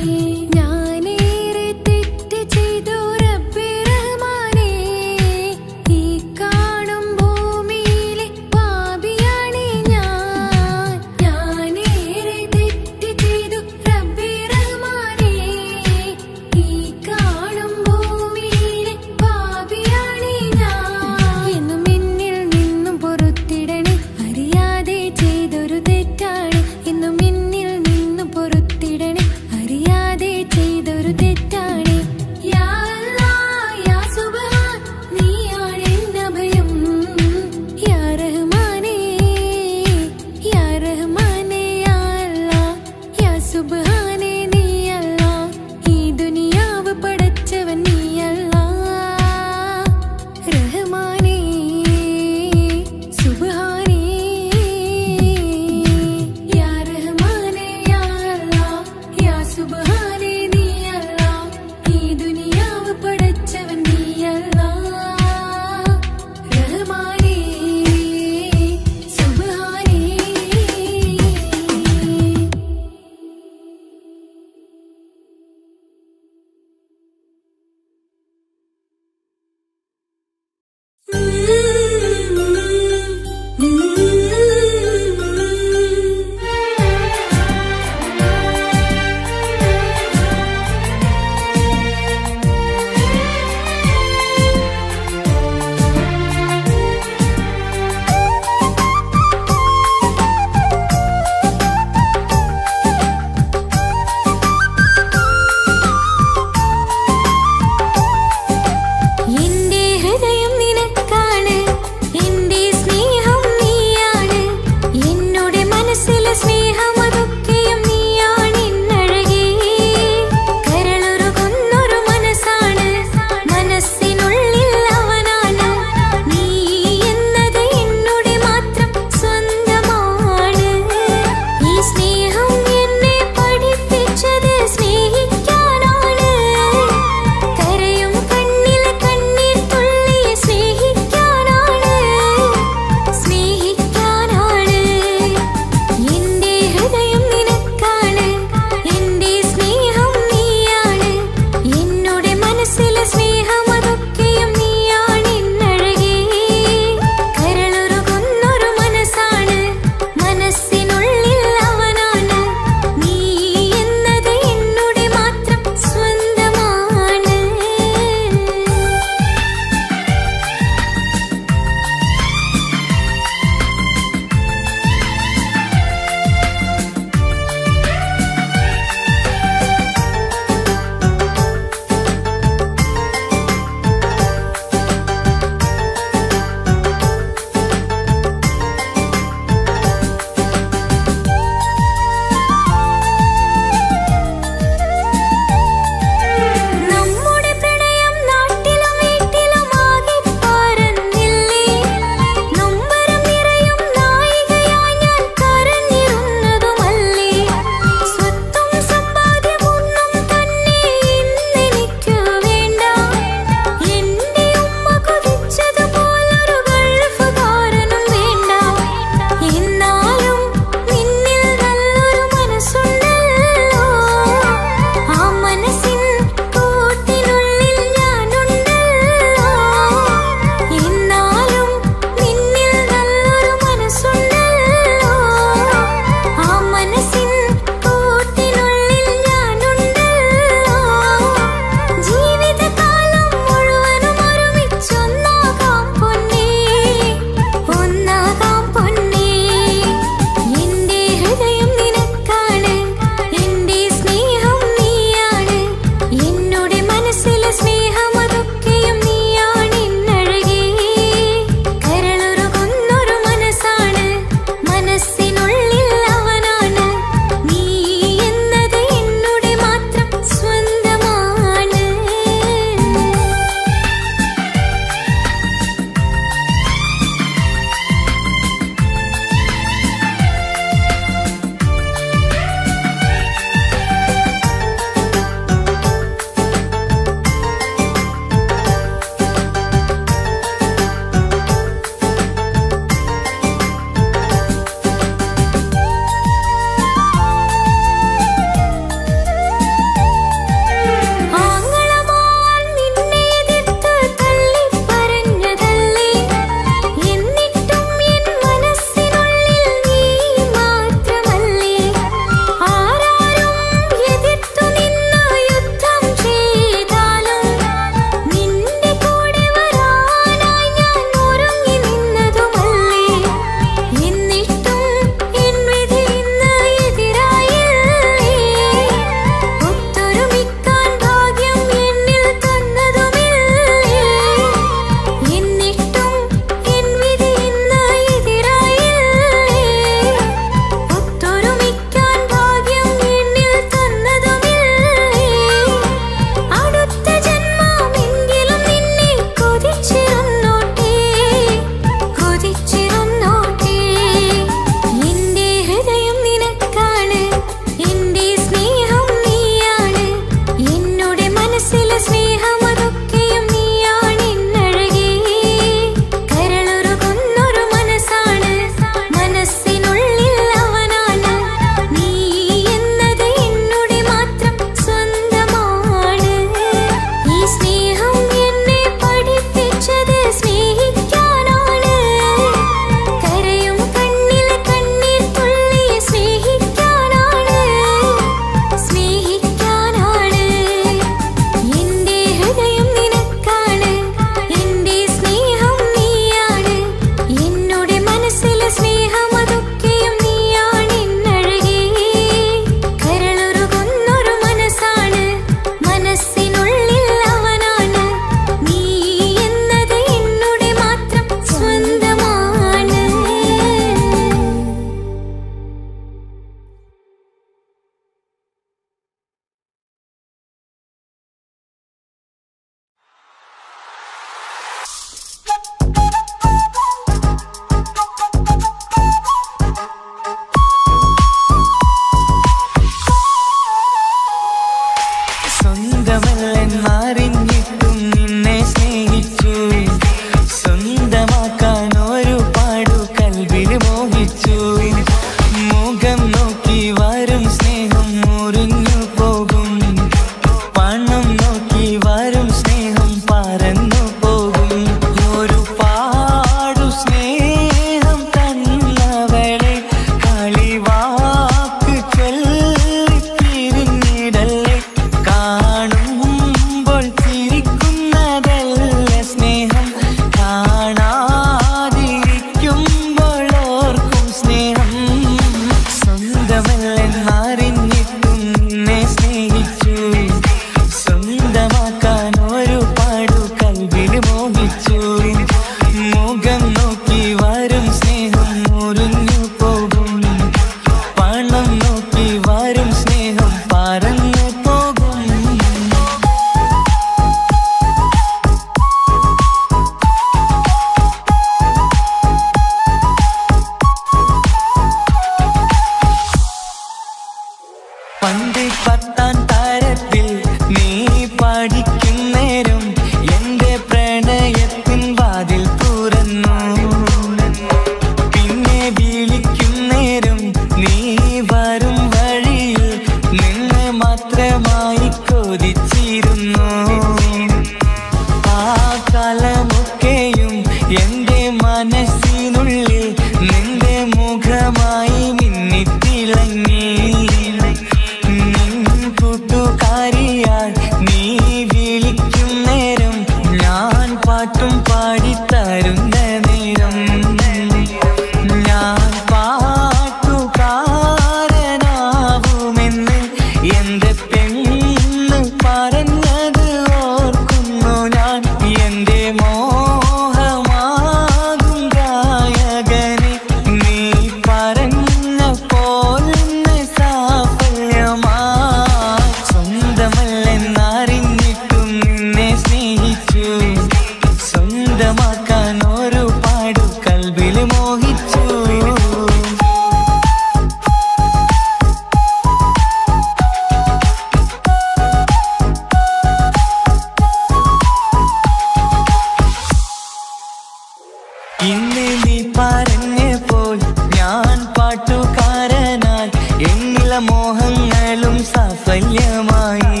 മോഹങ്ങളും സാഫല്യമായി.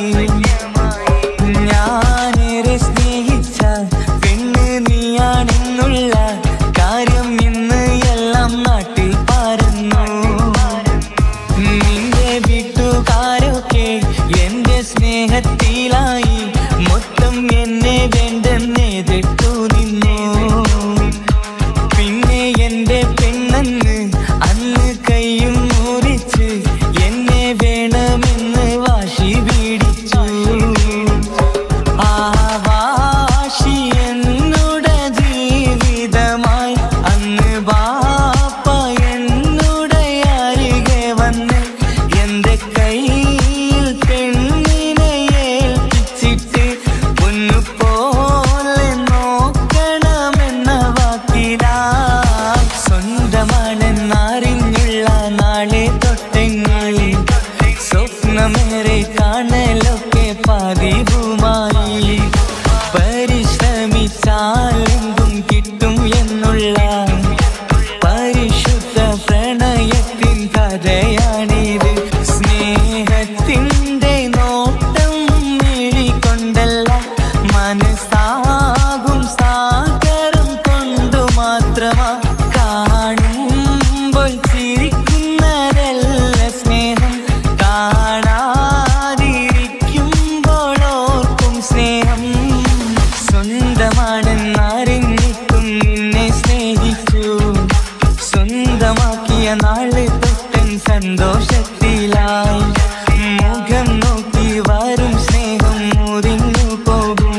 ഞാനേറെ സ്നേഹിച്ച പെണ്ണ് നീയാണെന്നുള്ള കാര്യം ഇന്ന് എല്ലാം നാട്ടിൽ പരന്നു. നിന്റെ വീട്ടുകാരൊക്കെ എന്റെ സ്നേഹത്തിലായി മൊത്തം എന്നെ വേണ്ടെന്നെതിർത്തു നിന്നു. പിന്നെ എന്റെ പെണ്ണെന്ന് അന്ന് കൈയും മുറിച്ച് എന്നെ വേണമെന്ന് വാശി പിടിച്ചു. ആ വാശി എന്നുടെ ജീവിതമായി. അന്ന് ബാപ്പ എന്നുടെ അരികെ വന്ന് എന്റെ കയ്യിൽ പെണ്ണിനെ ഏൽപ്പിച്ചിട്ട് പൊന്നുപോലെ നോക്കണമെന്ന വാക്കിലായി. സ്വന്തമാണെന്നറിഞ്ഞുള്ള നാളെ തൊട്ടെങ്കിൽ സ്വപ്നമേറെ കാണലൊക്കെ പതിവുമായി. പരിശ്രമിച്ചാലെന്തും കിട്ടും എന്നുള്ള പരിശുദ്ധ പ്രണയത്തിൻ കഥയാണിത്. സ്നേഹത്തിൻ്റെ നോട്ടം മിഴികൊണ്ടല്ല, മനസ്സാകും സാഗരം കൊണ്ടു മാത്രമാ. കാണുമ്പോൾ ചിരിക്കുന്നതല്ല സ്നേഹം, കാണാതിരിക്കുമ്പോൾ ഓർക്കും സ്നേഹം. സ്വന്തമാണെന്നറിഞ്ഞിട്ടും നിന്നെ സ്നേഹിച്ചു. സ്വന്തമാക്കിയ നാളെ തൊട്ടൻ സന്തോഷത്തിലായി. മുഖം നോക്കി വരും സ്നേഹം മുറിഞ്ഞു പോകും.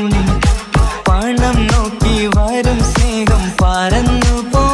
പണം നോക്കി വരും സ്നേഹം പറന്നു പോകും.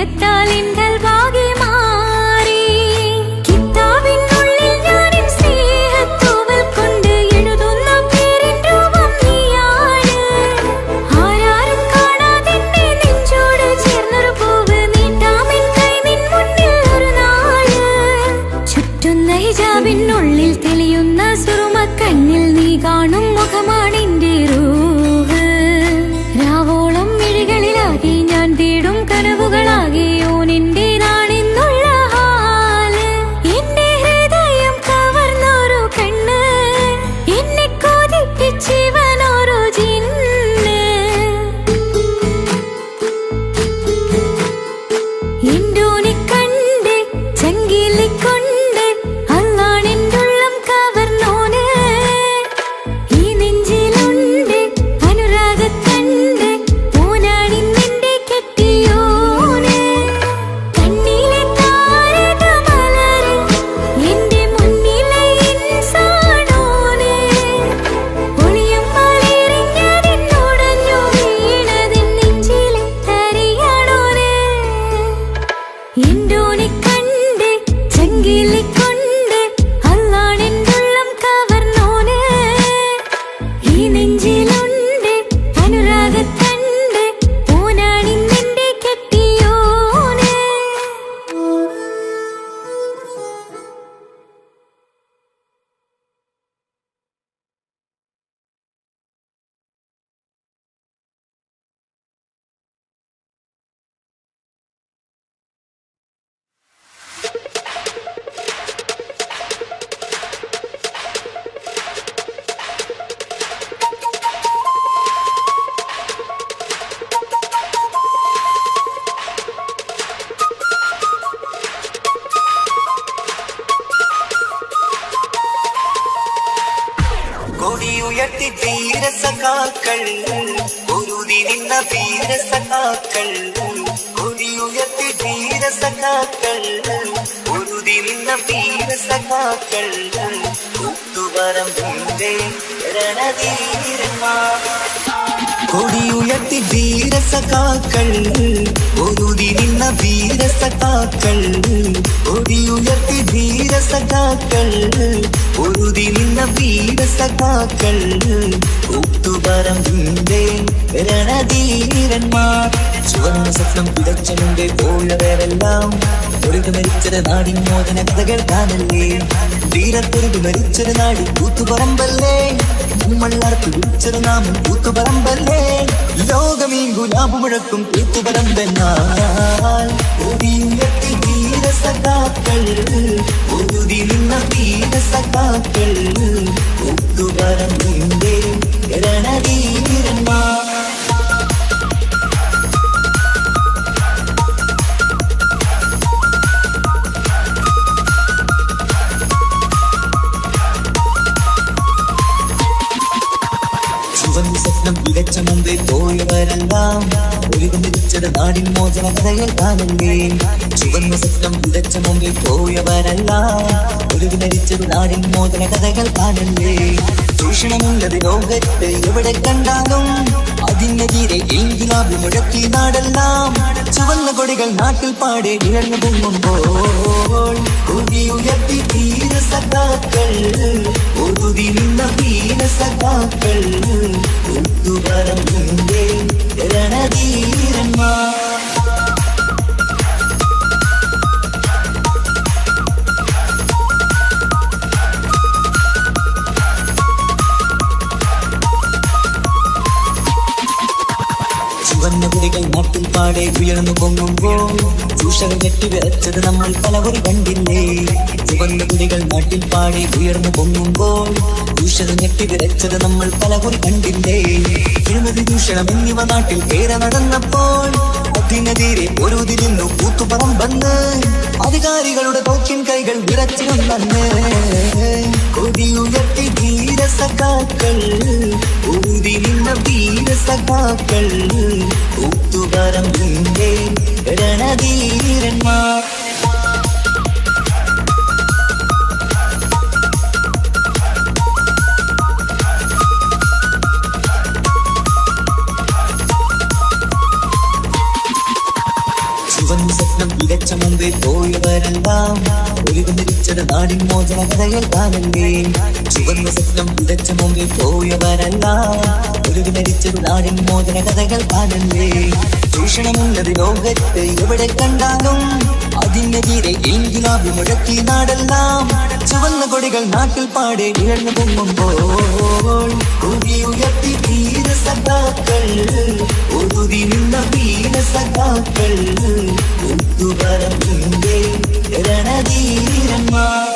സ്നേഹത്താൽ എന്തൽ ഭാഗ്യ മാറി കിതാബിനുള്ളിൽ ഞാൻ എൻ സ്നേഹത്തൂവൽ കൊണ്ട് എഴുതുന്ന പേരിൻ രൂപം നീയാണ് ആരാരും കാണാതെ എന്റെ നെഞ്ചോട് ചേർന്നൊരു പൂവ് നീട്ടാമെൻ കൈ നിൻ മുന്നിൽ ഒരു നാള് ചുറ്റുന്ന ഹിജാബിനുള്ളിൽ തെളിയുന്ന സുറുമ കണ്ണിൽ നീ കാണും മുഖമാണെന്റെ റൂഹ് രാവോളം മിഴികളിലാകെ ഞാൻ തേടും കനവുകളാകെ ഓനെന്റേതാണെന്നുള്ള ഹാല് എന്റെ ഹൃദയം കവർന്നോരോ കണ്ണ് എന്നെ കൊതിപ്പിച്ചിവനോരോ ജിന്ന് എന്തോനെ കണ്ട് ചങ്കിലിക്കൊണ്ട് അല്ലാണെന്തുള്ളം കവർന്നോന് ഈ നെഞ്ചിലുണ്ട് അനുരാഗത്തണ്ട് ഓനാണിന്നെന്റെ കെട്ടിയോന് കണ്ണിലെ താരകമലര് എന്റെ മുന്നിലെ ഇൻസാനോന് ഒളിയമ്പാലെറിഞ്ഞതെന്നോടഞ്ഞു വീണതെൻ നെഞ്ചിലെ തരിയാണോന് എന്തോനെ കണ്ട് ചങ്കിലിക്കൊണ്ട് അല്ലാണെന്തുള്ളം കവർന്നോന് ഈ നെഞ്ചിലുണ്ട് അനുരാഗത്തണ്ട് ഓനാണിന്നെന്റെ കെട്ടിയോന് കൊടിയുയർത്തി ധീരസഖാക്കൾ പൊരുതി നിന്ന വീരസഖാക്കൾ കൊടിയുയർത്തി ധീരസഖാക്കൾ പൊരുതി നിന്ന വീരസഖാക്കൾ കൂത്തുപറമ്പിന്റെ രണധീരന്മാർ കൊടിയുയർത്തി ധീരസഖാക്കൾ പൊരുതി നിന്ന വീരസഖാക്കൾ കൊടിയുയർത്തി ധീരസഖാക്കൾ പൊരുതി നിന്ന വീരസഖാക്കൾ കൂത്തുപറമ്പിന്റെ രണധീരന്മാർ ചുവന്ന സ്വപ്നം പിടച്ചനുണ്ട് പോയവരെല്ലാം പൊരുതി മരിച്ചത് നാടിൻ മോചന കഥ കേൾക്കാനല്ലേ ധീരർ പൊരുതി മരിച്ചത് നാടി കൂത്തുപറമ്പല്ലേ മള്ളാർക്ക് വിളിച്ചത് നാമം കൂത്തുപറമ്പല്ലേ ലോകമീ ഗുലാബ് മുഴക്കും കൂത്തുപറമ്പെന്നാൽ ഒടിയുയർത്തി വീരസഖാക്കൾ പൊരുതി നിന്ന വീരസഖാക്കൾ കൂത്തുപറമ്പിന്റെ രണധീരന്മാർ ചുവന്ന സ്വപ്നം വിതച്ച മുമ്പേ പോയവരെല്ലാം ഒരിത് മരിച്ചത് നാടിൻ മോചന കഥകൾ കാണല്ലേ ചുവന്ന സ്വപ്നം വിതച്ച മുമ്പേ പോയവരെല്ലാം ഒരിത് മരിച്ചത് നാടിൻ മോചന കഥകൾ കാണല്ലേ ചൂഷണമുള്ളത് ലോകത്ത് എവിടെ കണ്ടാലും അതിനെതിരെ ഇൻകിലാബ് മുഴക്കി നാടെല്ലാം ചുവന്ന കൊടികൾ നാട്ടിൽ പാടെ ഇഴഞ്ഞു പൊങ്ങുമ്പോൾ കൊടിയുയർത്തി വീരസഖാക്കൾ ഒതുതി നിന്ന വീരസഖാക്കൾ കൂത്തുപറമ്പിന്റെ രണധീരന്മാർ ചുവന്ന കൊടികൾ നാട്ടിൽ പാടെ ഉയർന്നു പൊങ്ങുമ്പോൾ ചൂഷകൾ ഞെട്ടി വിറച്ചത് നമ്മൾ പലവരി കണ്ടില്ലേ ചുവന്ന കൊടികൾ നാട്ടിൽ പാടെ ഉയർന്നു പൊങ്ങുമ്പോൾ ചൂഷകൾ ഞെട്ടി വിറച്ചത് നമ്മൾ പലവരി കണ്ടില്ലേ അഴിമതി ചൂഷണം എന്നിവ നാട്ടിൽ ഏറെ നടന്നപ്പോൾ അതിനെതിരെ പൊരുതിരുന്നു കൂത്തുപറമ്പെന്ന് അധികാരികളുടെ തോക്കിൻ കൈകൾ വിറച്ചിരുന്നെന്ന് കൊടിയുയർത്തി ധീരസഖാക്കൾ ഊതി നിന്ന വീരസഖാക്കൾ കൂത്തുപറമ്പിന്റെ രണധീരന്മാർ സത്യം വിതച്ച മുമ്പേ പോയവരെല്ലാം ഒരുമിച്ചത് നാടിൻ മോചന കഥകൾ കാണണ്ടേ. ചുവന്ന സത്യം വിതച്ച മുമ്പേ പോയവരെല്ലാം ഒരുമിച്ചത് നാടിൻ മോചന കഥകൾ കാണണ്ടേ. ചൂഷണമുള്ളത് ലോകത്ത് എവിടെ കണ്ടാലും അതിനെതിരെ ഇൻകിലാബ് മുഴക്കി നാടെല്ലാം. ചുവന്ന കൊടികൾ നാട്ടിൽ പാടെ ഉയർന്നു പൊങ്ങുമ്പോൾ ഉയർത്തി വീര സഖാക്കൾ ഒതുതി നിന്ന വീര സഖാക്കൾ ഒത്തുപറമ്പിന്റെ രണധീരന്മാർ.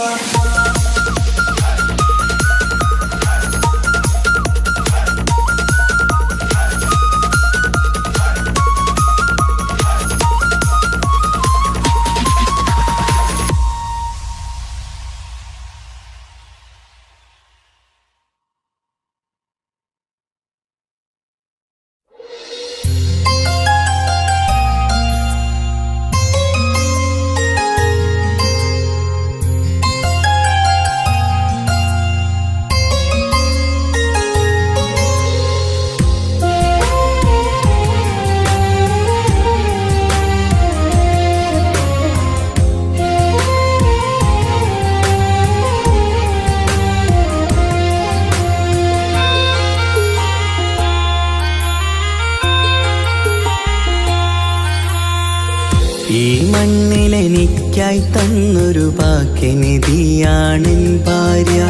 ഈ മണ്ണിലെനിക്കായി തന്നൊരു ഭാഗ്യനിധിയാണെൻ ഭാര്യ.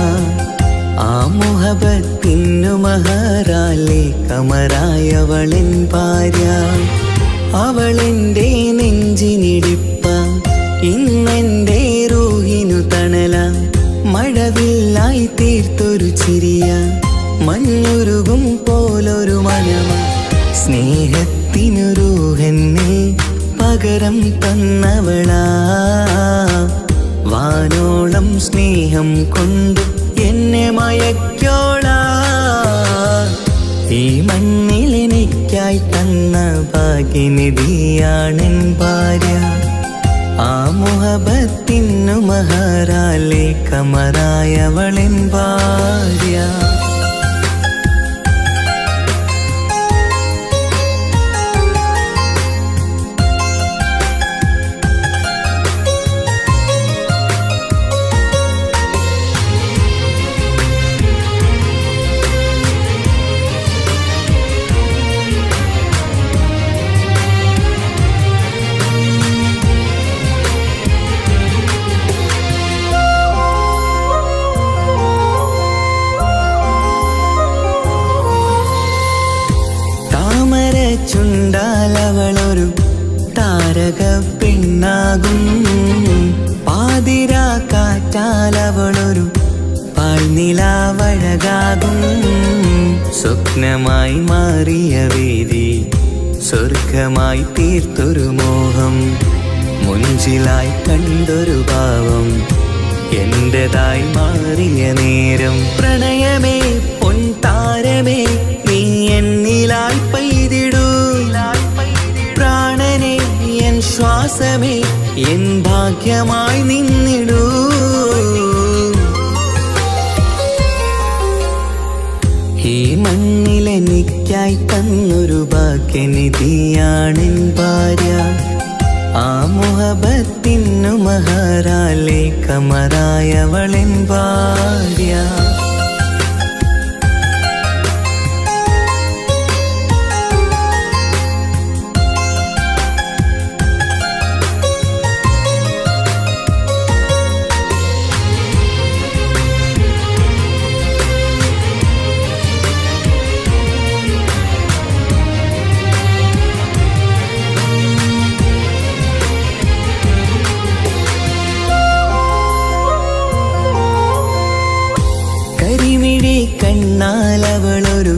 ആ മുഹബത്തിനു മഹറാലെ കമറായവളെൻ ഭാര്യ. അവളെൻ്റെ നെഞ്ചിനിടിപ്പ ഇന്നെൻ്റെ റൂഹിനു തണല. മഴവില്ലായി തീർത്തൊരു ചിരിയ മഞ്ഞുരുകും പോലൊരു മനമ. സ്നേഹത്തിനു റൂഹെന്നെ പകരം തന്നവളാ. വാനോളം സ്നേഹം കൊണ്ട് എന്നെ മയക്കോളാ. ഈ മണ്ണിലെനിക്കായി തന്ന ഭാഗ്യനിധിയാണെൻ ഭാര്യ. ആ മുഹബത്തിനു മഹറാലെ കമറായവളെൻ ഭാര്യ. ചുണ്ടാലവളൊരു താരക പെണ്ണാകും. പാതിരാ കാറ്റാലവളൊരു പാൽനിലാവഴകാകും. സ്വപ്നമായി മാറിയ വേദി സ്വർഗമായി തീർത്തൊരു മോഹം. മുഞ്ചിലായി കണ്ടൊരു ഭാവം എന്റേതായി മാറിയ നേരം. പ്രണയമേ പൊൻതാരമേ നീ എന്നിലായി പെയ്തിടൂ. പ്രാണനെ എൻ ശ്വാസമേ എൻ ഭാഗ്യമായി നിന്നിടൂ. ഈ മണ്ണിലെനിക്കായി തന്നൊരു ഭാഗ്യനിധിയാണെൻ ഭാര്യ. ആ മുഹബത്തിനു മഹറാലെ കമറായവളെൻ ഭാര്യ. കണ്ണാലവളൊരു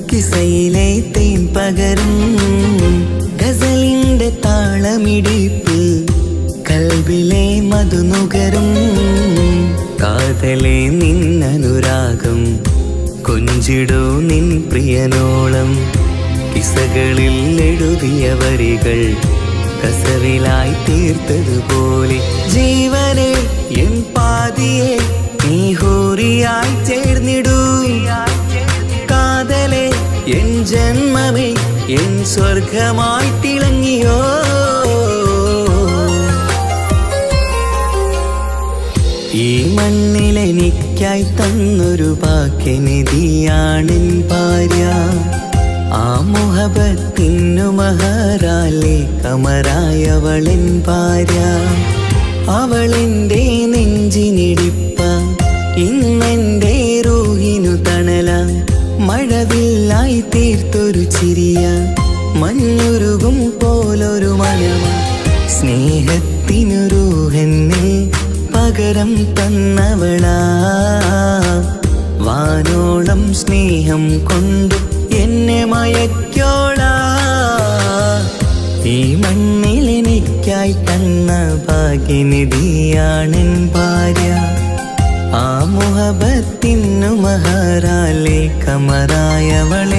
കിസയിലെ തേൻ പകരും. ഗസലിന്റെ താളമിടിപ്പിൽ കൽബിലെ മധുനുകരും. കാതലെ നിന്നനുരാഗം കൊഞ്ചിടൂ നിൻ പ്രിയനോളം. കിസകളിൽ എഴുതിയ വരികൾ കസവിലായി തീർത്തതുപോലെ. ജീവനെ എൻ പാതിയെ നീ ഹൂറിയായി ചേർന്നിടൂ. കാതലെ എൻ ജന്മമേ എൻ സ്വർഗമായി തിളങ്ങിയോ. എനിക്കായി തന്നൊരു ഭാഗ്യനിധിയാണെൻ ഭാര്യ. ആ മുഹബത്തിനു മഹറാലെ കമറായവളെൻ ഭാര്യ. അവളെന്റെ നെഞ്ചിനിടിപ്പ, ഇന്നെന്റെ റൂഹിനു തണല. മഴവില്ലായി തീർത്തൊരു ചിരിയ, മഞ്ഞുരുകും പോലൊരു മനമ. സ്നേഹത്തിനു റൂഹെന്നെ പകരം തന്നവളാ. വാനോളം സ്നേഹം കൊണ്ട് എന്നെ മയക്കോളാ. ഈ മണ്ണിൽ എനിക്കായി തന്ന ഭാഗ്യനിധിയാണെൻ ഭാര്യ. ആ മുഹബത്തിനു മഹറാലെ കമറായവളെ